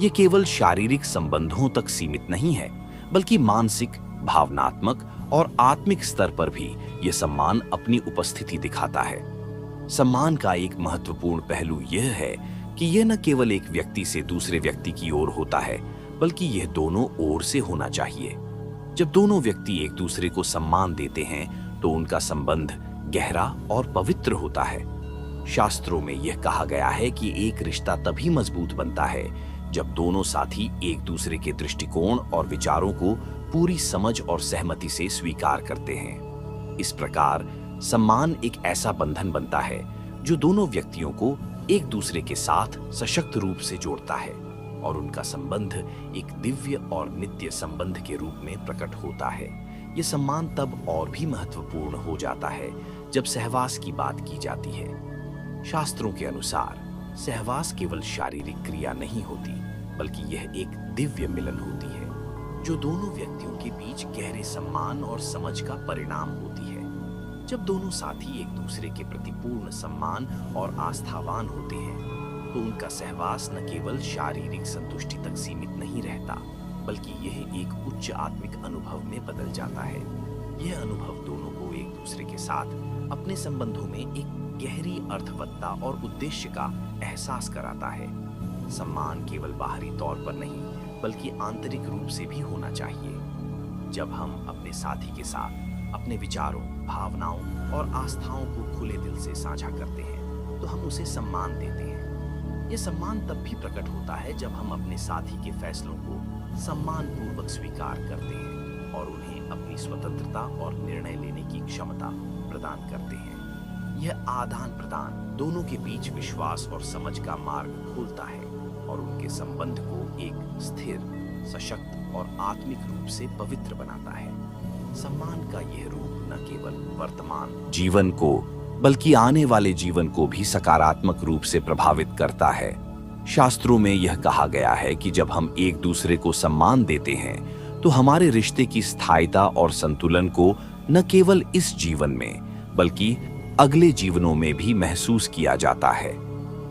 ये केवल शारीरिक संबंधों तक सीमित नहीं है, बल्कि मानसिक, भावनात्मक और आत्मिक स्तर पर भी ये सम्मान अपनी उपस्थिति दिखाता है। सम्मान का एक महत्वपूर्ण पहलू यह है कि यह न केवल एक व्यक्ति से दूसरे व्यक्ति की ओर होता है, बल्कि यह दोनों ओर से होना चाहिए। जब दोनों व्यक्ति एक दूसरे को सम्मान देते हैं तो उनका संबंध गहरा और पवित्र होता है। शास्त्रों में यह कहा गया है कि एक रिश्ता तभी मजबूत बनता है जब दोनों साथी एक दूसरे के दृष्टिकोण और विचारों को पूरी समझ और सहमति से स्वीकार करते हैं। इस प्रकार सम्मान एक ऐसा बंधन बनता है जो दोनों व्यक्तियों को एक दूसरे के साथ सशक्त रूप से जोड़ता है और उनका संबंध एक दिव्य और नित्य संबंध के रूप में प्रकट होता है। ये सम्मान तब और भी महत्वपूर्ण हो जाता है जब सहवास की बात की जाती है। शास्त्रों के अनुसार सहवास केवल शारीरिक क्रिया नहीं होती, बल्कि यह एक दिव्य मिलन होती है जो दोनों व्यक्तियों के बीच गहरे सम्मान और समझ का परिणाम होती है। जब दोनों साथी एक दूसरे के प्रति पूर्ण सम्मान और आस्थावान होते हैं तो उनका सहवास न केवल शारीरिक संतुष्टि तक सीमित नहीं रहता, बल्कि यह एक उच्च आत्मिक अनुभव में बदल जाता है। यह अनुभव दोनों को एक दूसरे के साथ अपने संबंधों में एक गहरी अर्थवत्ता और उद्देश्य का एहसास कराता है। सम्मान केवल बाहरी तौर पर नहीं, बल्कि आंतरिक रूप से भी होना चाहिए। जब हम अपने साथी के साथ अपने विचारों, भावनाओं और आस्थाओं को खुले दिल से साझा करते हैं तो हम उसे सम्मान देते हैं। यह सम्मान तब भी प्रकट होता है जब हम अपने साथी के फैसलों को सम्मान पूर्वक स्वीकार करते हैं और उन्हें अपनी स्वतंत्रता और निर्णय लेने की क्षमता प्रदान करते हैं। यह आदान प्रदान दोनों के बीच विश्वास और समझ का मार्ग खोलता है और उनके संबंध को एक स्थिर, सशक्त और आत्मिक रूप से पवित्र बनाता है। सम्मान का यह रूप न केवल वर्तमान जीवन को बल्कि आने वाले जीवन को भी सकारात्मक रूप से प्रभावित करता है। शास्त्रों में यह कहा गया है कि जब हम एक दूसरे को सम्मान देते हैं तो हमारे रिश्ते की स्थायिता और संतुलन को न केवल इस जीवन में बल्कि अगले जीवनों में भी महसूस किया जाता है।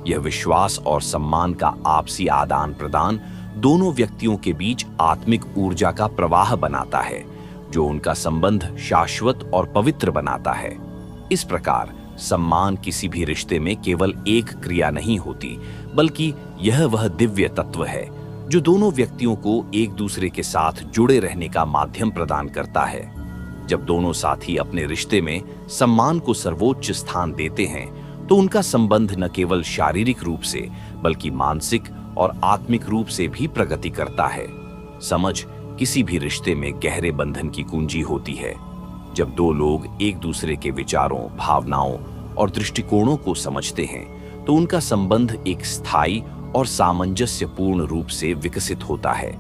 यह विश्वास और सम्मान का आपसी आदान प्रदान दोनों व्यक्तियों के बीच आत्मिक ऊर्जा का प्रवाह बनाता है जो उनका संबंध शाश्वत और पवित्र बनाता है। इस प्रकार सम्मान किसी भी रिश्ते में केवल एक क्रिया नहीं होती, बल्कि यह वह दिव्य तत्व है जो दोनों व्यक्तियों को एक दूसरे के साथ जुड़े रहने का माध्यम प्रदान करता है। जब दोनों साथी अपने रिश्ते में सम्मान को सर्वोच्च स्थान देते हैं तो उनका संबंध न केवल शारीरिक रूप से बल्कि मानसिक और आत्मिक रूप से भी प्रगति करता है। समझ किसी भी रिश्ते में गहरे बंधन की कुंजी होती है। जब दो लोग एक दूसरे के विचारों, भावनाओं और दृष्टिकोणों को समझते हैं तो उनका संबंध एक स्थायी और सामंजस्यपूर्ण रूप से विकसित होता है।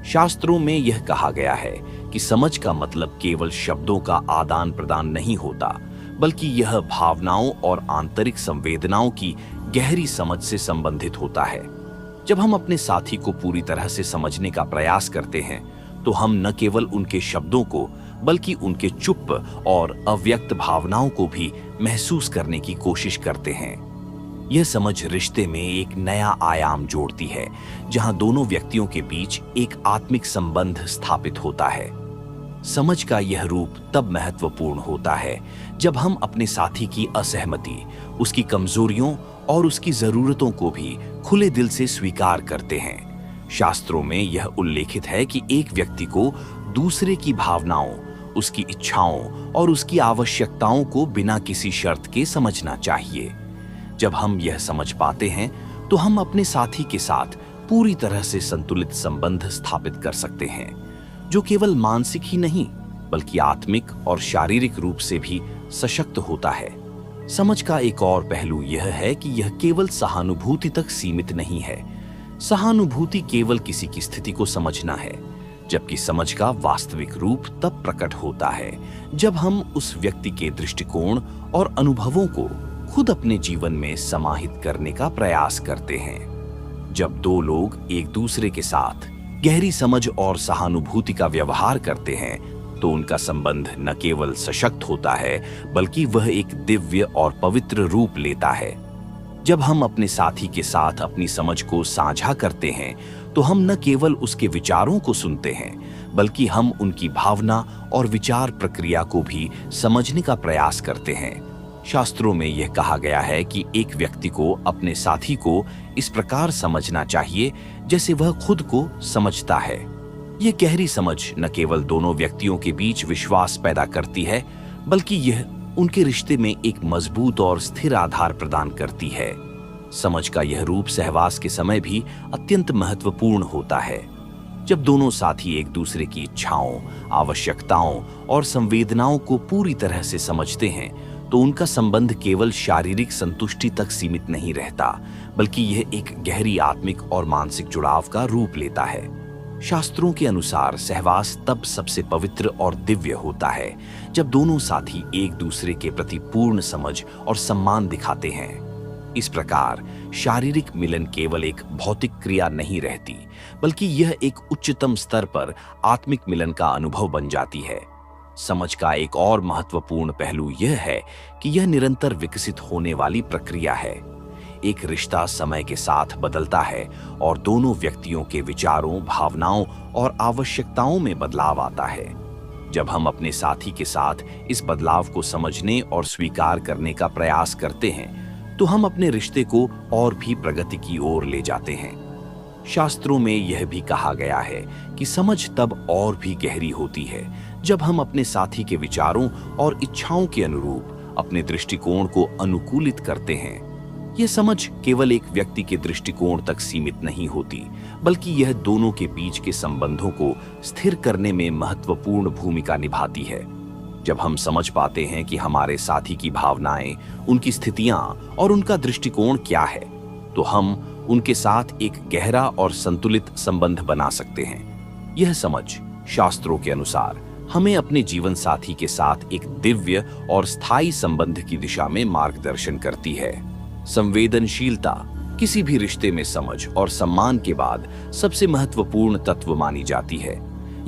शास्त्रों में यह कहा गया है कि समझ का मतलब केवल शब्दों का आदान प्रदान नहीं होता, बल्कि यह भावनाओं और आंतरिक संवेदनाओं की गहरी समझ से संबंधित होता है। जब हम अपने साथी को पूरी तरह से समझने का प्रयास करते हैं तो हम न केवल उनके शब्दों को बल्कि उनके चुप और अव्यक्त भावनाओं को भी महसूस करने की कोशिश करते हैं। यह समझ रिश्ते में एक नया आयाम जोड़ती है जहां दोनों व्यक्तियों के बीच एक आत्मिक संबंध स्थापित होता है। समझ का यह रूप तब महत्वपूर्ण होता है जब हम अपने साथी की असहमति, उसकी कमजोरियों और उसकी जरूरतों को भी खुले दिल से स्वीकार करते हैं। शास्त्रों में यह उल्लेखित है कि एक व्यक्ति को दूसरे की भावनाओं, उसकी इच्छाओं और उसकी आवश्यकताओं को बिना किसी शर्त के समझना चाहिए। जब हम यह समझ पाते हैं तो हम अपने साथी के साथ पूरी तरह से संतुलित संबंध स्थापित कर सकते हैं, जो केवल मानसिक ही नहीं बल्कि आत्मिक और शारीरिक रूप से भी सशक्त होता है। समझ का एक और पहलू यह है कि यह केवल सहानुभूति तक सीमित नहीं है। सहानुभूति केवल किसी की स्थिति को समझना है, जबकि समझ का वास्तविक रूप तब प्रकट होता है जब हम उस व्यक्ति के दृष्टिकोण और अनुभवों को खुद अपने जीवन में समाहित करने का प्रयास करते हैं। जब दो लोग एक दूसरे के साथ गहरी समझ और सहानुभूति का व्यवहार करते हैं तो उनका संबंध न केवल सशक्त होता है, बल्कि वह एक दिव्य और पवित्र रूप लेता है। जब हम अपने साथी के साथ अपनी समझ को साझा करते हैं, तो हम न केवल उसके विचारों को सुनते हैं, बल्कि हम उनकी भावना और विचार प्रक्रिया को भी समझने का प्रयास करते हैं। शास्त्रों में यह कहा गया है कि एक व्यक्ति को अपने साथी को इस प्रकार समझना चाहिए जैसे वह खुद को समझता है। यह गहरी समझ न केवल दोनों व्यक्तियों के बीच विश्वास पैदा करती है, बल्कि यह उनके रिश्ते में एक मजबूत और स्थिर आधार प्रदान करती है। समझ का यह रूप सहवास के समय भी अत्यंत महत्वपूर्ण होता है। जब दोनों साथी एक दूसरे की इच्छाओं, आवश्यकताओं और संवेदनाओं को पूरी तरह से समझते हैं, तो उनका संबंध केवल शारीरिक संतुष्टि तक सीमित नहीं रहता, बल्कि यह एक गहरी आत्मिक और मानसिक जुड़ाव का रूप लेता है। शास्त्रों के अनुसार सहवास तब सबसे पवित्र और दिव्य होता है जब दोनों साथी एक दूसरे के प्रति पूर्ण समझ और सम्मान दिखाते हैं। इस प्रकार शारीरिक मिलन केवल एक भौतिक क्रिया नहीं रहती, बल्कि यह एक उच्चतम स्तर पर आत्मिक मिलन का अनुभव बन जाती है। समझ का एक और महत्वपूर्ण पहलू यह है कि यह निरंतर विकसित होने वाली प्रक्रिया है। एक रिश्ता समय के साथ बदलता है और दोनों व्यक्तियों के विचारों, भावनाओं और आवश्यकताओं में बदलाव आता है। जब हम अपने साथी के साथ इस बदलाव को समझने और स्वीकार करने का प्रयास करते हैं, तो हम अपने रिश्ते को और भी प्रगति की ओर ले जाते हैं। शास्त्रों में यह भी कहा गया है कि समझ तब और भी गहरी होती है जब हम अपने साथी के विचारों और इच्छाओं के अनुरूप अपने दृष्टिकोण को अनुकूलित करते हैं। यह समझ केवल एक व्यक्ति के दृष्टिकोण तक सीमित नहीं होती, बल्कि यह दोनों के बीच के संबंधों को स्थिर करने में महत्वपूर्ण भूमिका निभाती है। जब हम समझ पाते हैं कि हमारे साथी की भावनाएं, उनकी स्थितियां और उनका दृष्टिकोण क्या है, तो हम उनके साथ एक गहरा और संतुलित संबंध बना सकते हैं। यह समझ शास्त्रों के अनुसार हमें अपने जीवन साथी के साथ एक दिव्य और स्थायी संबंध की दिशा में मार्गदर्शन करती है। संवेदनशीलता किसी भी रिश्ते में समझ और सम्मान के बाद सबसे महत्वपूर्ण तत्व मानी जाती है।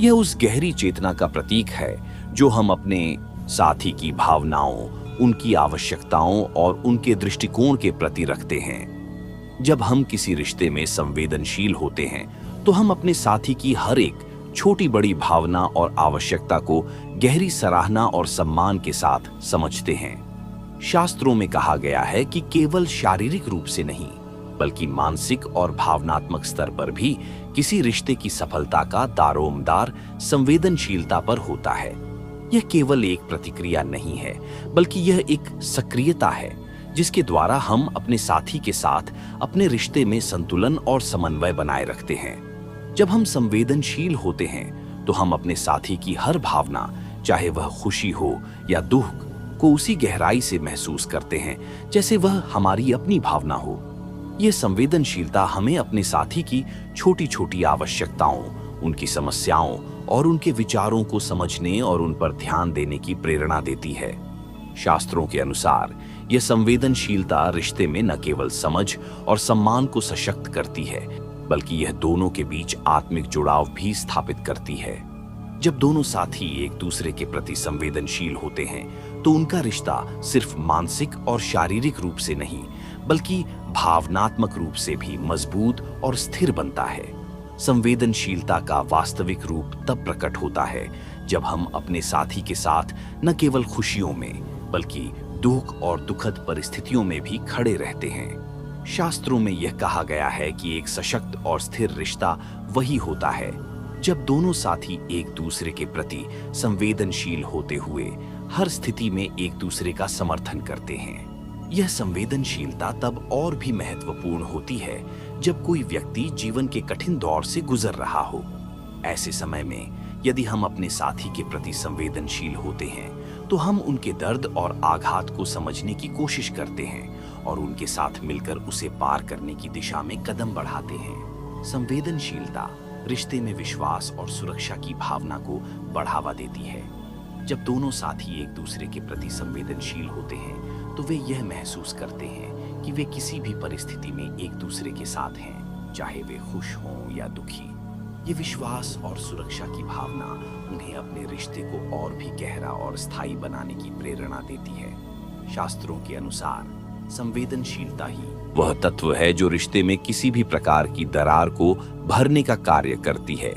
यह उस गहरी चेतना का प्रतीक है जो हम अपने साथी की भावनाओं, उनकी आवश्यकताओं और उनके दृष्टिकोण के प्रति रखते हैं। जब हम किसी रिश्ते में संवेदनशील होते हैं, तो हम अपने साथी की हर एक छोटी बड़ी भावना और आवश्यकता को गहरी सराहना और सम्मान के साथ समझते हैं। शास्त्रों में कहा गया है कि केवल शारीरिक रूप से नहीं, बल्कि मानसिक और भावनात्मक स्तर पर भी किसी रिश्ते की सफलता का दारोमदार संवेदनशीलता पर होता है। यह केवल एक प्रतिक्रिया नहीं है, बल्कि यह एक सक्रियता है जिसके द्वारा हम अपने साथी के साथ अपने रिश्ते में संतुलन और समन्वय बनाए रखते हैं। जब हम संवेदनशील होते हैं, तो हम अपने साथी की हर भावना, चाहे वह खुशी हो या दुख, को उसी गहराई से महसूस करते हैं जैसे वह हमारी अपनी भावना हो। यह संवेदनशीलता हमें अपने साथी की छोटी छोटी आवश्यकताओं, उनकी समस्याओं और उनके विचारों को समझने और उन पर ध्यान देने की प्रेरणा देती है। शास्त्रों के अनुसार यह संवेदनशीलता रिश्ते में न केवल समझ और सम्मान को सशक्त करती है, बल्कि यह दोनों के बीच आत्मिक जुड़ाव भी स्थापित करती है। जब दोनों साथी एक दूसरे के प्रति संवेदनशील होते हैं, तो उनका रिश्ता सिर्फ मानसिक और शारीरिक रूप से नहीं, बल्कि भावनात्मक रूप से भी मजबूत और स्थिर बनता है। संवेदनशीलता का वास्तविक रूप तब प्रकट होता है जब हम अपने साथी के साथ न केवल खुशियों में, बल्कि दुख और दुखद परिस्थितियों में भी खड़े रहते हैं। शास्त्रों में यह कहा गया है कि एक सशक्त और स्थिर रिश्ता वही होता है जब दोनों साथी एक दूसरे के प्रति संवेदनशील होते हुए हर स्थिति में एक दूसरे का समर्थन करते हैं। यह संवेदनशीलता तब और भी महत्वपूर्ण होती है जब कोई व्यक्ति जीवन के कठिन दौर से गुजर रहा हो। ऐसे समय में यदि हम अपने साथी के प्रति संवेदनशील होते हैं, तो हम उनके दर्द और आघात को समझने की कोशिश करते हैं और उनके साथ मिलकर उसे पार करने की दिशा में कदम बढ़ाते हैं। संवेदनशीलता रिश्ते में विश्वास और सुरक्षा की भावना को बढ़ावा देती है। जब दोनों साथी एक दूसरे के प्रति संवेदनशील होते हैं, तो वे यह महसूस करते हैं कि वे किसी भी परिस्थिति में एक दूसरे के साथ हैं, चाहे वे खुश हों या दुखी। ये विश्वास और सुरक्षा की भावना उन्हें अपने रिश्ते को और भी गहरा और स्थायी बनाने की प्रेरणा देती है। शास्त्रों के अनुसार संवेदनशीलता ही वह तत्व है जो रिश्ते में किसी भी प्रकार की दरार को भरने का कार्य करती है।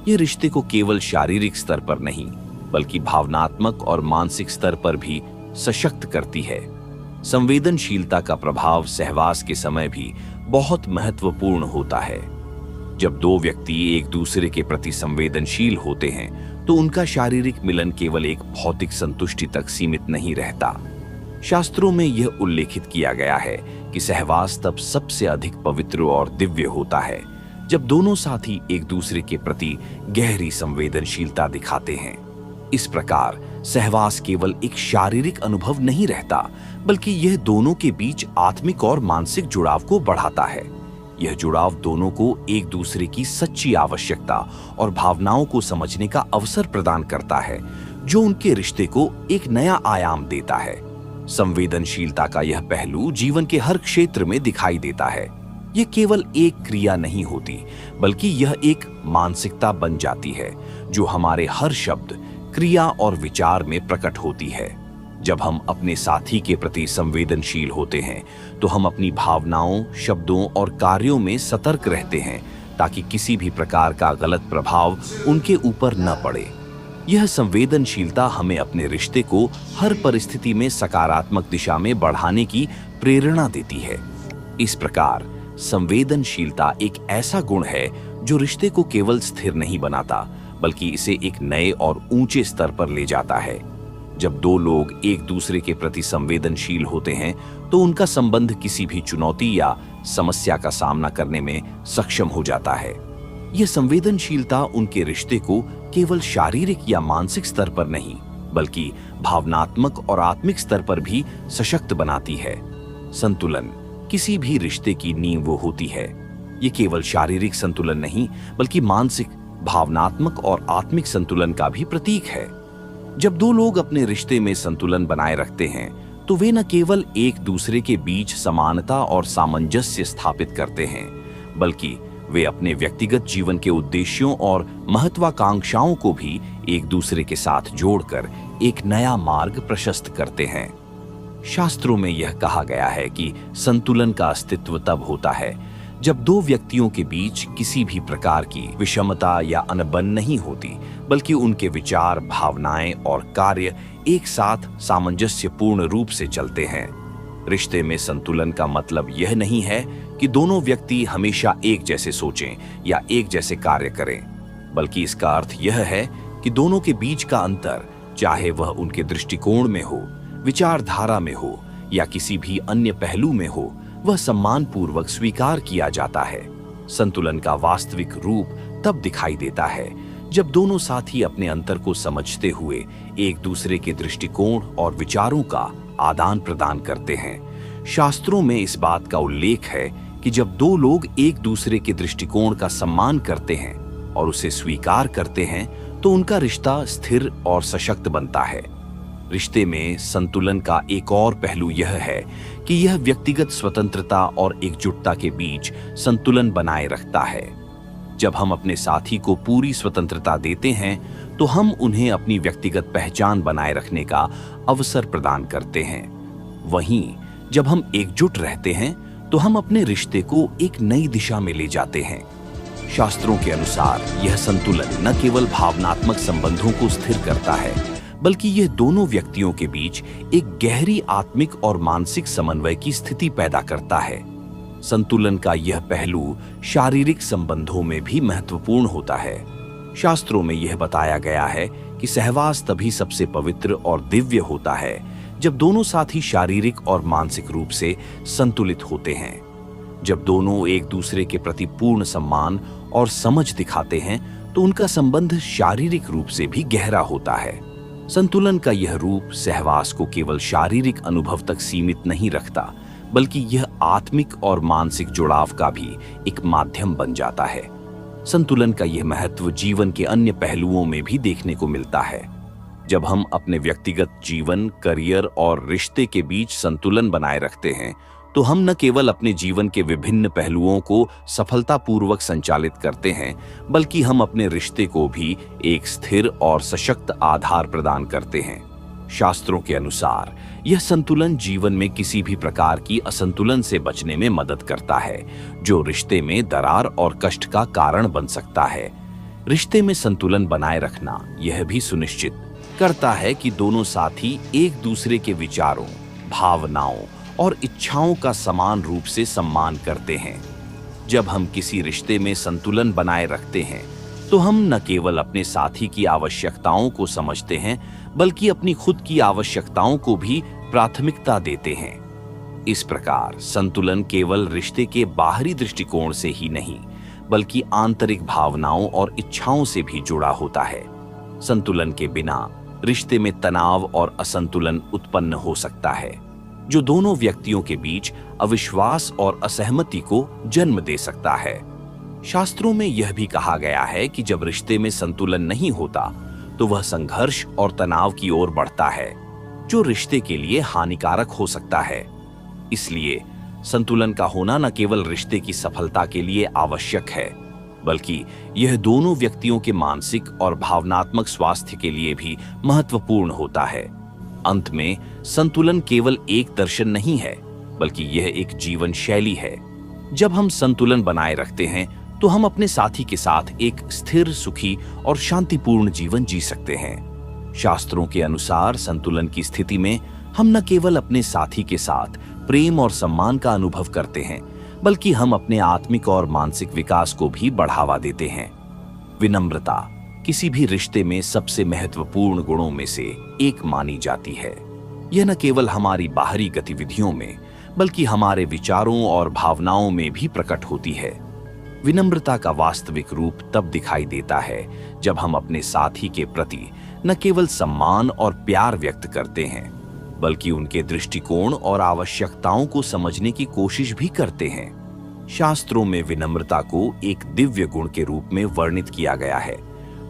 यह रिश्ते को केवल शारीरिक स्तर पर नहीं बल्कि भावनात्मक और मानसिक स्तर पर भी सशक्त करती है। संवेदनशीलता का प्रभाव सहवास के समय भी बहुत महत्वपूर्ण होता है। जब दो व्यक्ति एक दूसरे के प्रति संवेदनशील होते हैं तो उनका शारीरिक मिलन केवल एक भौतिक संतुष्टि तक सीमित नहीं रहता। शास्त्रों में यह उल्लेखित किया गया है कि सहवास तब सबसे अधिक पवित्र और दिव्य होता है जब दोनों साथी एक दूसरे के प्रति गहरी संवेदनशीलता दिखाते हैं। इस प्रकार सहवास केवल एक शारीरिक अनुभव नहीं रहता बल्कि यह दोनों के बीच आत्मिक और मानसिक जुड़ाव को बढ़ाता है। यह जुड़ाव दोनों को एक दूसरे की सच्ची आवश्यकता और भावनाओं को समझने का अवसर प्रदान करता है, जो उनके रिश्ते को एक नया आयाम देता है। संवेदनशीलता का यह पहलू जीवन के हर क्षेत्र में दिखाई देता है। यह केवल एक क्रिया नहीं होती बल्कि यह एक मानसिकता बन जाती है जो हमारे हर शब्द, क्रिया और विचार में प्रकट होती है। जब हम अपने साथी के प्रति संवेदनशील होते हैं तो हम अपनी भावनाओं, शब्दों और कार्यों में सतर्क रहते हैं ताकि किसी भी प्रकार का गलत प्रभाव उनके ऊपर न पड़े। यह संवेदनशीलता हमें अपने रिश्ते को हर परिस्थिति में सकारात्मक दिशा में बढ़ाने की प्रेरणा देती है। इस प्रकार संवेदनशीलता एक ऐसा गुण है जो रिश्ते को केवल स्थिर नहीं बनाता बल्कि इसे एक नए और ऊंचे स्तर पर ले जाता है। जब दो लोग एक दूसरे के प्रति संवेदनशील होते हैं तो उनका संबंध किसी भी चुनौती या समस्या का सामना करने में सक्षम हो जाता है। यह संवेदनशीलता उनके रिश्ते को केवल शारीरिक या मानसिक स्तर पर नहीं बल्कि भावनात्मक और आत्मिक स्तर पर भी सशक्त बनाती है। संतुलन किसी भी रिश्ते की नींव होती है। ये केवल शारीरिक संतुलन नहीं बल्कि मानसिक, भावनात्मक और आत्मिक संतुलन का भी प्रतीक है। जब दो लोग अपने रिश्ते में संतुलन बनाए रखते हैं तो वे न केवल एक दूसरे के बीच समानता और सामंजस्य स्थापित करते हैं बल्कि वे अपने व्यक्तिगत जीवन के उद्देश्यों और महत्वाकांक्षाओं को भी एक दूसरे के साथ जोड़कर एक नया मार्ग प्रशस्त करते हैं। शास्त्रों में यह कहा गया है कि संतुलन का अस्तित्व तब होता है जब दो व्यक्तियों के बीच किसी भी प्रकार की विषमता या अनबन नहीं होती बल्कि उनके विचार, भावनाएं और कार्य एक साथ सामंजस्यपूर्ण रूप से चलते हैं। रिश्ते में संतुलन का मतलब यह नहीं है कि दोनों व्यक्ति हमेशा एक जैसे सोचें या एक जैसे कार्य करें, बल्कि इसका अर्थ यह है कि दोनों के बीच का अंतर, चाहे वह उनके दृष्टिकोण में हो, विचारधारा में हो या किसी भी अन्य पहलू में हो, वह सम्मानपूर्वक स्वीकार किया जाता है। संतुलन का वास्तविक रूप तब दिखाई देता है जब दोनों साथी अपने अंतर को समझते हुए एक दूसरे के दृष्टिकोण और विचारों का आदान प्रदान करते हैं। शास्त्रों में इस बात का उल्लेख है कि जब दो लोग एक दूसरे के दृष्टिकोण का सम्मान करते हैं और उसे स्वीकार करते हैं तो उनका रिश्ता स्थिर और सशक्त बनता है। रिश्ते में संतुलन का एक और पहलू यह है कि यह व्यक्तिगत स्वतंत्रता और एकजुटता के बीच संतुलन बनाए रखता है। जब हम अपने साथी को पूरी स्वतंत्रता देते हैं तो हम उन्हें अपनी व्यक्तिगत पहचान बनाए रखने का अवसर प्रदान करते हैं। वहीं जब हम एकजुट रहते हैं तो हम अपने रिश्ते को एक नई दिशा में ले जाते हैं। शास्त्रों के अनुसार यह संतुलन न केवल भावनात्मक संबंधों को स्थिर करता है बल्कि यह दोनों व्यक्तियों के बीच एक गहरी आत्मिक और मानसिक समन्वय की स्थिति पैदा करता है। संतुलन का यह पहलू शारीरिक संबंधों में भी महत्वपूर्ण होता है। शास्त्रों में यह बताया गया है कि सहवास तभी सबसे पवित्र और दिव्य होता है जब दोनों साथी शारीरिक और मानसिक रूप से संतुलित होते हैं। जब दोनों एक दूसरे के प्रति पूर्ण सम्मान और समझ दिखाते हैं तो उनका संबंध शारीरिक रूप से भी गहरा होता है। संतुलन का यह रूप सहवास को केवल शारीरिक अनुभव तक सीमित नहीं रखता बल्कि यह आत्मिक और मानसिक जुड़ाव का भी एक माध्यम बन जाता है। संतुलन का यह महत्व जीवन के अन्य पहलुओं में भी देखने को मिलता है। जब हम अपने व्यक्तिगत जीवन, करियर और रिश्ते के बीच संतुलन बनाए रखते हैं तो हम न केवल अपने जीवन के विभिन्न पहलुओं को सफलतापूर्वक संचालित करते हैं, बल्कि हम अपने रिश्ते को भी एक स्थिर और सशक्त आधार प्रदान करते हैं। शास्त्रों के अनुसार यह संतुलन जीवन में किसी भी प्रकार की असंतुलन से बचने में मदद करता है, जो रिश्ते में दरार और कष्ट का कारण बन सकता है। रिश्ते में संतुलन बनाए रखना यह भी सुनिश्चित करता है कि दोनों साथी एक दूसरे के विचारों, भावनाओं और इच्छाओं का समान रूप से सम्मान करते हैं। जब हम किसी रिश्ते में संतुलन बनाए रखते हैं, तो हम न केवल अपने साथी की आवश्यकताओं को समझते हैं, बल्कि अपनी खुद की आवश्यकताओं को भी प्राथमिकता देते हैं। इस प्रकार संतुलन केवल रिश्ते के बाहरी दृष्टिकोण से ही नहीं, बल्कि आंतरिक भावनाओं और इच्छाओं से भी जुड़ा होता है। संतुलन के बिना रिश्ते में तनाव और असंतुलन उत्पन्न हो सकता है, जो दोनों व्यक्तियों के बीच अविश्वास और असहमति को जन्म दे सकता है। शास्त्रों में यह भी कहा गया है कि जब रिश्ते में संतुलन नहीं होता, तो वह संघर्ष और तनाव की ओर बढ़ता है, जो रिश्ते के लिए हानिकारक हो सकता है। इसलिए संतुलन का होना न केवल रिश्ते की सफलता के लिए आवश्यक है, बल्कि यह दोनों व्यक्तियों के मानसिक और भावनात्मक स्वास्थ्य के लिए भी महत्वपूर्ण होता है। अंत में संतुलन केवल एक दर्शन नहीं है, बल्कि यह एक जीवन शैली है। जब हम संतुलन बनाए रखते हैं, तो हम अपने साथी के साथ एक स्थिर, सुखी और शांतिपूर्ण जीवन जी सकते हैं। शास्त्रों के अनुसार संतुलन की स्थिति में हम न केवल अपने साथी के साथ प्रेम और सम्मान का अनुभव करते हैं, बल्कि हम अपने आत्मिक और मानसिक विकास को भी बढ़ावा देते हैं। विनम्रता किसी भी रिश्ते में सबसे महत्वपूर्ण गुणों में से एक मानी जाती है। यह न केवल हमारी बाहरी गतिविधियों में, बल्कि हमारे विचारों और भावनाओं में भी प्रकट होती है। विनम्रता का वास्तविक रूप तब दिखाई देता है जब हम अपने साथी के प्रति न केवल सम्मान और प्यार व्यक्त करते हैं, बल्कि उनके दृष्टिकोण और आवश्यकताओं को समझने की कोशिश भी करते हैं। शास्त्रों में विनम्रता को एक दिव्य गुण के रूप में वर्णित किया गया है,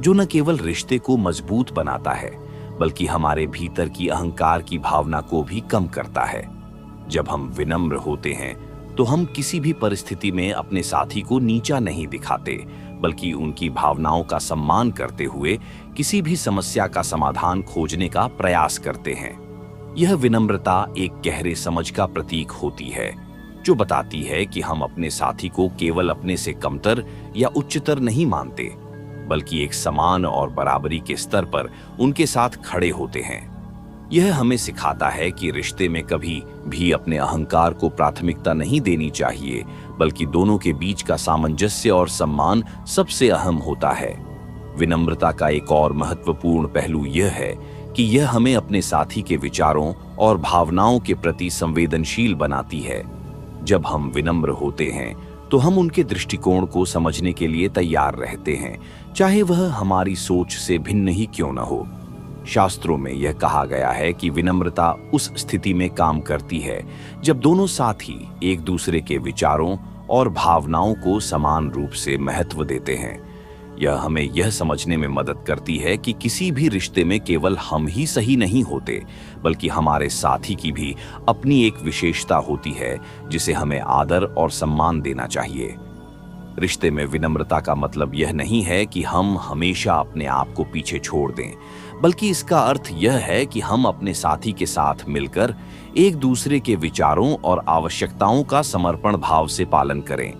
जो न केवल रिश्ते को मजबूत बनाता है, बल्कि हमारे भीतर की अहंकार की भावना को भी कम करता है। जब हम विनम्र होते हैं, तो हम किसी भी परिस्थिति में अपने साथी को नीचा नहीं दिखाते, बल्कि उनकी भावनाओं का सम्मान करते हुए किसी भी समस्या का समाधान खोजने का प्रयास करते हैं। यह विनम्रता एक गहरे समझ का प्रतीक होती है, जो बताती है कि हम अपने साथी को केवल अपने से कमतर या उच्चतर नहीं मानते, बल्कि एक समान और बराबरी के स्तर पर उनके साथ खड़े होते हैं। यह हमें सिखाता है कि रिश्ते में कभी भी अपने अहंकार को प्राथमिकता नहीं देनी चाहिए, बल्कि दोनों के बीच का सामंजस्य और सम्मान सबसे अहम होता है। विनम्रता का एक और महत्वपूर्ण पहलू यह है कि यह हमें अपने साथी के विचारों और भावनाओं के प्रति संवेदनशील बनाती है। जब हम विनम्र होते हैं, तो हम उनके दृष्टिकोण को समझने के लिए तैयार रहते हैं, चाहे वह हमारी सोच से भिन्न ही क्यों न हो। शास्त्रों में यह कहा गया है कि विनम्रता उस स्थिति में काम करती है जब दोनों साथी एक दूसरे के विचारों और भावनाओं को समान रूप से महत्व देते हैं। यह हमें यह समझने में मदद करती है कि किसी भी रिश्ते में केवल हम ही सही नहीं होते, बल्कि हमारे साथी की भी अपनी एक विशेषता होती है, जिसे हमें आदर और सम्मान देना चाहिए। रिश्ते में विनम्रता का मतलब यह नहीं है कि हम हमेशा अपने आप को पीछे छोड़ दें, बल्कि इसका अर्थ यह है कि हम अपने साथी के साथ मिलकर एक दूसरे के विचारों और आवश्यकताओं का समर्पण भाव से पालन करें।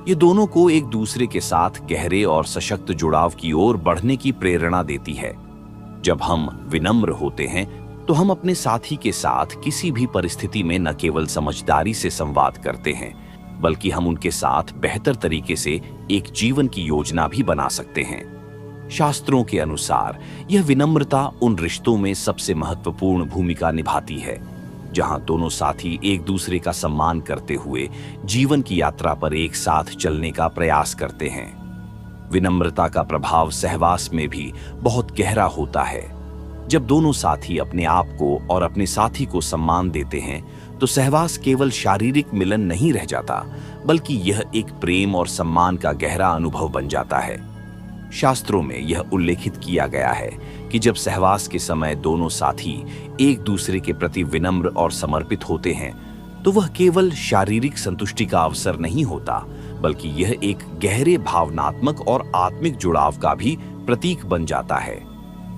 ये दोनों को एक दूसरे के साथ गहरे और सशक्त जुड़ाव की ओर बढ़ने की प्रेरणा देती है। जब हम विनम्र होते हैं, तो हम अपने साथी के साथ किसी भी परिस्थिति में न केवल समझदारी से संवाद करते हैं, बल्कि हम उनके साथ बेहतर तरीके से एक जीवन की योजना भी बना सकते हैं। शास्त्रों के अनुसार यह विनम्रता उन रिश्तों में सबसे महत्वपूर्ण भूमिका निभाती है, जहां दोनों साथी एक दूसरे का सम्मान करते हुए जीवन की यात्रा पर एक साथ चलने का प्रयास करते हैं। विनम्रता का प्रभाव सहवास में भी बहुत गहरा होता है। जब दोनों साथी अपने आप को और अपने साथी को सम्मान देते हैं, तो सहवास केवल शारीरिक मिलन नहीं रह जाता, बल्कि यह एक प्रेम और सम्मान का गहरा अनुभव बन जाता है। शास्त्रों में यह उल्लेखित किया गया है कि जब सहवास के समय दोनों साथी एक दूसरे के प्रति विनम्र और समर्पित होते हैं, तो वह केवल शारीरिक संतुष्टि का अवसर नहीं होता, बल्कि यह एक गहरे भावनात्मक और आत्मिक जुड़ाव का भी प्रतीक बन जाता है।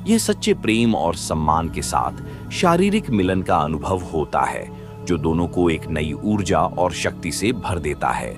यह सच्चे प्रेम और सम्मान के साथ शारीरिक मिलन का अनुभव होता है, जो दोनों को एक नई ऊर्जा और शक्ति से भर देता है।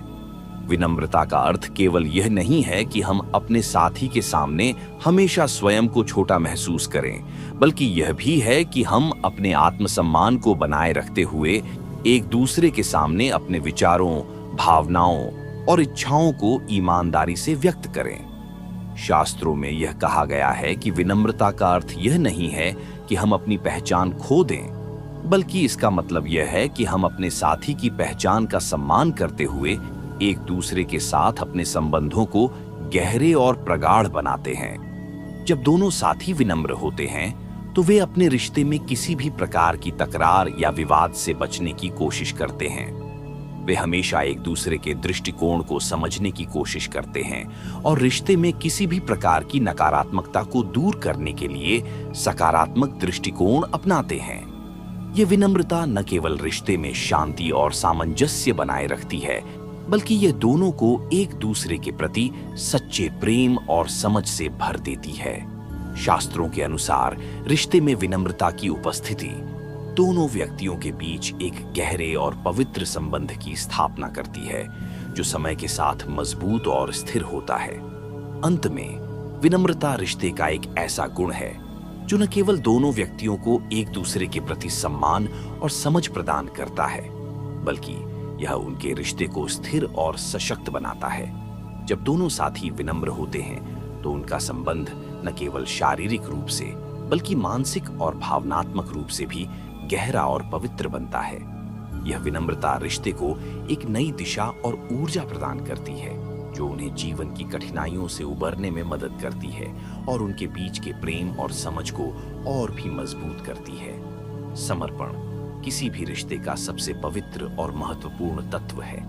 विनम्रता का अर्थ केवल यह नहीं है कि हम अपने साथी के सामने हमेशा स्वयं को छोटा महसूस करें, बल्कि यह भी है कि हम अपने आत्मसम्मान को बनाए रखते हुए एक दूसरे के सामने अपने विचारों, भावनाओं और इच्छाओं को ईमानदारी से व्यक्त करें। शास्त्रों में यह कहा गया है कि विनम्रता का अर्थ यह नहीं है कि हम अपनी पहचान खो दें, बल्कि इसका मतलब यह है कि हम अपने साथी की पहचान का सम्मान करते हुए एक दूसरे के साथ अपने संबंधों को गहरे और प्रगाढ़ बनाते हैं। जब दोनों साथी विनम्र होते हैं तो वे अपने रिश्ते में किसी भी प्रकार की तकरार या विवाद से बचने की कोशिश करते हैं। वे हमेशा एक दूसरे के दृष्टिकोण को समझने की कोशिश करते हैं और रिश्ते में किसी भी प्रकार की नकारात्मकता को दूर करने के लिए सकारात्मक दृष्टिकोण अपनाते हैं। ये विनम्रता न केवल रिश्ते में शांति और सामंजस्य बनाए रखती है, बल्कि ये दोनों को एक दूसरे के प्रति सच्चे प्रेम और समझ से भर देती है। शास्त्रों के अनुसार रिश्ते में विनम्रता की उपस्थिति दोनों व्यक्तियों के बीच एक गहरे और पवित्र संबंध की स्थापना करती है, जो समय के साथ मजबूत और स्थिर होता है। अंत में, विनम्रता रिश्ते का एक ऐसा गुण है जो न केवल दोनों व्यक्तियों को एक दूसरे के प्रति सम्मान और समझ प्रदान करता है, बल्कि यह उनके रिश्ते को स्थिर और सशक्त बनाता है। जब दोनों साथी विनम्र होते हैं तो उनका संबंध न केवल शारीरिक रूप से बल्कि मानसिक और भावनात्मक रूप से भी गहरा और पवित्र बनता है। यह विनम्रता रिश्ते को एक नई दिशा और ऊर्जा प्रदान करती है, जो उन्हें जीवन की कठिनाइयों से उबरने में मदद करती है और उनके बीच के प्रेम और समझ को और भी मजबूत करती है। समर्पण किसी भी रिश्ते का सबसे पवित्र और महत्वपूर्ण तत्व है।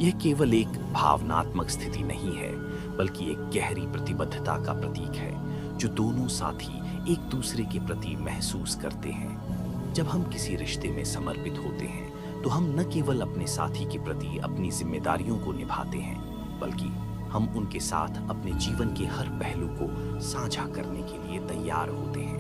यह केवल एक भावनात्मक स्थिति नहीं है, बल्कि एक गहरी प्रतिबद्धता का प्रतीक है, जो दोनों साथी एक दूसरे के प्रति महसूस करते हैं। जब हम किसी रिश्ते में समर्पित होते हैं, तो हम न केवल अपने साथी के प्रति अपनी जिम्मेदारियों को निभाते हैं, बल्कि हम उनके साथ अपने जीवन के हर पहलू को साझा करने के लिए तैयार होते हैं।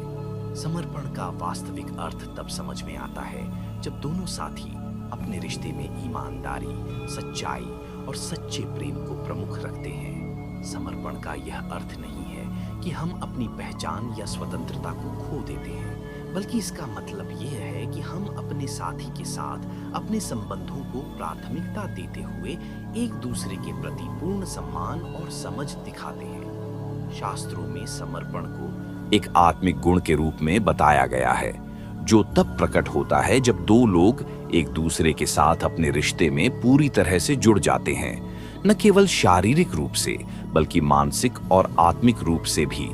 समर्पण का वास्तविक अर्थ तब समझ में आता है जब दोनों साथी अपने रिश्ते में ईमानदारी, सच्चाई और सच्चे प्रेम को प्रमुख रखते हैं। समर्पण का यह अर्थ नहीं है कि हम अपनी पहचान या स्वतंत्रता को खो देते हैं, बल्कि इसका मतलब यह है कि हम अपने साथी के साथ अपने संबंधों को प्राथमिकता देते हुए एक दूसरे के प्रति पूर्ण सम्मान और समझ दिखाते हैं। शास्त्रों में समर्पण को एक आत्मिक गुण के रूप में बताया गया है, जो तब प्रकट होता है जब दो लोग एक दूसरे के साथ अपने रिश्ते में पूरी तरह से जुड़ जाते हैं, न केवल शारीरिक रूप से बल्कि मानसिक और आत्मिक रूप से भी।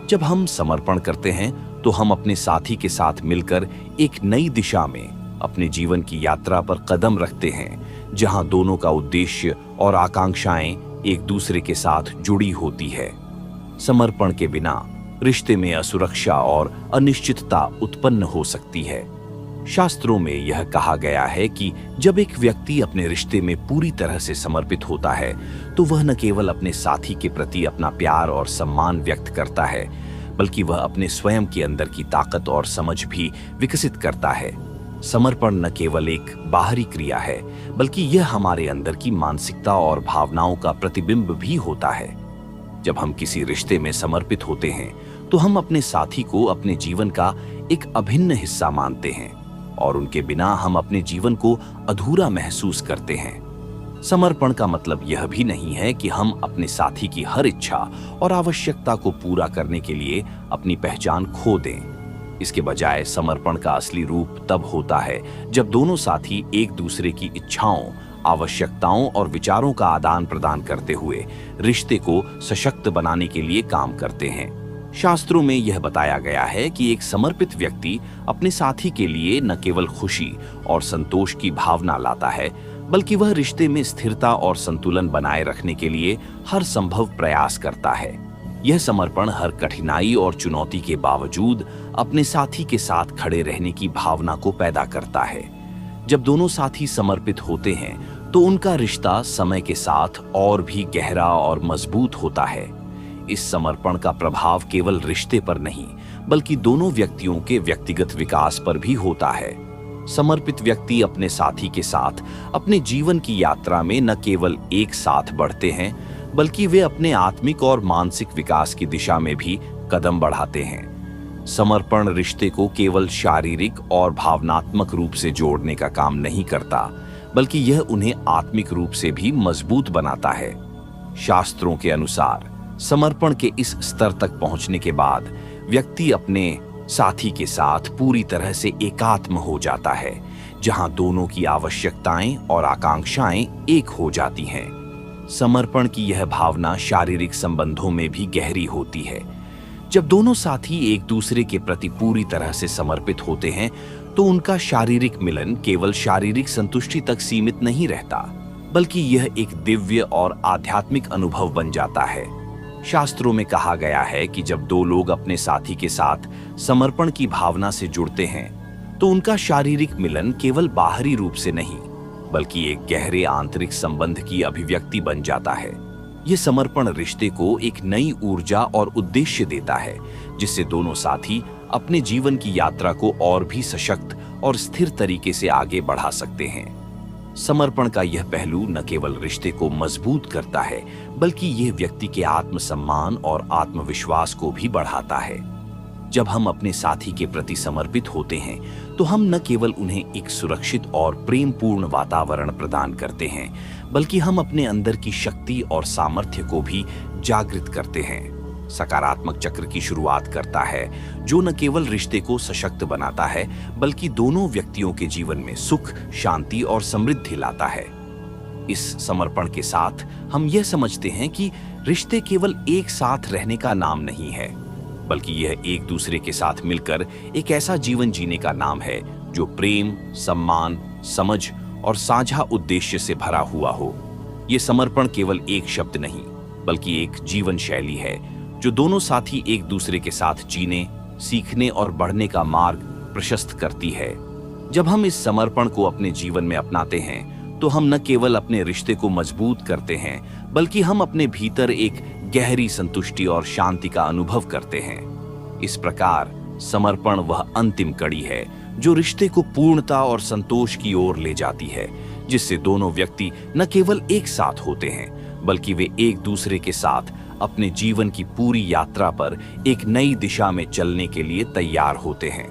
जब हम समर्पण करते हैं तो हम अपने साथी के साथ मिलकर एक नई दिशा में अपने जीवन की यात्रा पर कदम रखते हैं, जहां दोनों का उद्देश्य और आकांक्षाएं एक दूसरे के साथ जुड़ी होती है। समर्पण के बिना रिश्ते में असुरक्षा और अनिश्चितता उत्पन्न हो सकती है। शास्त्रों में यह कहा गया है कि जब एक व्यक्ति अपने रिश्ते में पूरी तरह से समर्पित होता है, तो वह न केवल अपने साथी के प्रति अपना प्यार और सम्मान व्यक्त करता है, बल्कि वह अपने स्वयं के अंदर की ताकत और समझ भी विकसित करता है। समर्पण न केवल एक बाहरी क्रिया है, बल्कि यह हमारे अंदर की मानसिकता और भावनाओं का प्रतिबिंब भी होता है। जब हम किसी रिश्ते में समर्पित होते हैं, तो हम अपने साथी को अपने जीवन का एक अभिन्न हिस्सा मानते हैं और उनके बिना हम अपने जीवन को अधूरा महसूस करते हैं। समर्पण का मतलब यह भी नहीं है कि हम अपने साथी की हर इच्छा और आवश्यकता को पूरा करने के लिए अपनी पहचान खो दें। इसके बजाय समर्पण का असली रूप तब होता है जब दोनों साथी एक दूसरे की इच्छाओं, आवश्यकताओं और विचारों का आदान प्रदान करते हुए रिश्ते को सशक्त बनाने के लिए काम करते हैं। शास्त्रों में यह बताया गया है कि एक समर्पित व्यक्ति अपने साथी के लिए न केवल खुशी और संतोष की भावना लाता है, बल्कि वह रिश्ते में स्थिरता और संतुलन बनाए रखने के लिए हर संभव प्रयास करता है। यह समर्पण हर कठिनाई और चुनौती के बावजूद अपने साथी के साथ खड़े रहने की भावना को पैदा करता है। जब दोनों साथी समर्पित होते हैं तो उनका रिश्ता समय के साथ और भी गहरा और मजबूत होता है। इस समर्पण का प्रभाव केवल रिश्ते पर नहीं बल्कि दोनों व्यक्तियों के व्यक्तिगत विकास पर भी होता है। समर्पित व्यक्ति अपने साथी के साथ अपने जीवन की यात्रा में न केवल एक साथ बढ़ते हैं बल्कि वे अपने आत्मिक और मानसिक विकास की दिशा में भी कदम बढ़ाते हैं। समर्पण रिश्ते को केवल शारीरिक और भावनात्मक रूप से जोड़ने का काम नहीं करता बल्कि यह उन्हें आत्मिक रूप से भी मजबूत बनाता है। शास्त्रों के अनुसार समर्पण के इस स्तर तक पहुंचने के बाद व्यक्ति अपने साथी के साथ पूरी तरह से एकात्म हो जाता है, जहां दोनों की आवश्यकताएं और आकांक्षाएं एक हो जाती हैं। समर्पण की यह भावना शारीरिक संबंधों में भी गहरी होती है। जब दोनों साथी एक दूसरे के प्रति पूरी तरह से समर्पित होते हैं तो उनका शारीरिक मिलन केवल शारीरिक संतुष्टि तक सीमित नहीं रहता बल्कि यह एक दिव्य और आध्यात्मिक अनुभव बन जाता है। शास्त्रों में कहा गया है कि जब दो लोग अपने साथी के साथ समर्पण की भावना से जुड़ते हैं तो उनका शारीरिक मिलन केवल बाहरी रूप से नहीं बल्कि एक गहरे आंतरिक संबंध की अभिव्यक्ति बन जाता है। यह समर्पण रिश्ते को एक नई ऊर्जा और उद्देश्य देता है, जिससे दोनों साथी अपने जीवन की यात्रा को और भी सशक्त और स्थिर तरीके से आगे बढ़ा सकते हैं। समर्पण का यह पहलू न केवल रिश्ते को मजबूत करता है बल्कि यह व्यक्ति के आत्मसम्मान और आत्मविश्वास को भी बढ़ाता है। जब हम अपने साथी के प्रति समर्पित होते हैं तो हम न केवल उन्हें एक सुरक्षित और प्रेमपूर्ण वातावरण प्रदान करते हैं बल्कि हम अपने अंदर की शक्ति और सामर्थ्य को भी जागृत करते हैं। सकारात्मक चक्र की शुरुआत करता है जो न केवल रिश्ते को सशक्त बनाता है बल्कि दोनों व्यक्तियों के जीवन में सुख, शांति और समृद्धि लाता है। इस समर्पण के साथ हम यह समझते हैं कि रिश्ते केवल एक साथ रहने का नाम नहीं है बल्कि यह एक दूसरे के साथ मिलकर एक ऐसा जीवन जीने का नाम है जो प्रेम, सम्मान, समझ और साझा उद्देश्य से भरा हुआ हो। यह समर्पण केवल एक शब्द नहीं बल्कि एक जीवन शैली है जो दोनों साथी एक दूसरे के साथ जीने, सीखने और बढ़ने का मार्ग प्रशस्त करती है। जब हम इस समर्पण को अपने जीवन में अपनाते हैं तो हम न केवल अपने रिश्ते को मजबूत करते हैं बल्कि हम अपने भीतर एक गहरी संतुष्टि और शांति का अनुभव करते हैं। इस प्रकार समर्पण वह अंतिम कड़ी है जो रिश्ते को पूर्णता और संतोष की ओर ले जाती है, जिससे दोनों व्यक्ति न केवल एक साथ होते हैं बल्कि वे एक दूसरे के साथ अपने जीवन की पूरी यात्रा पर एक नई दिशा में चलने के लिए तैयार होते हैं।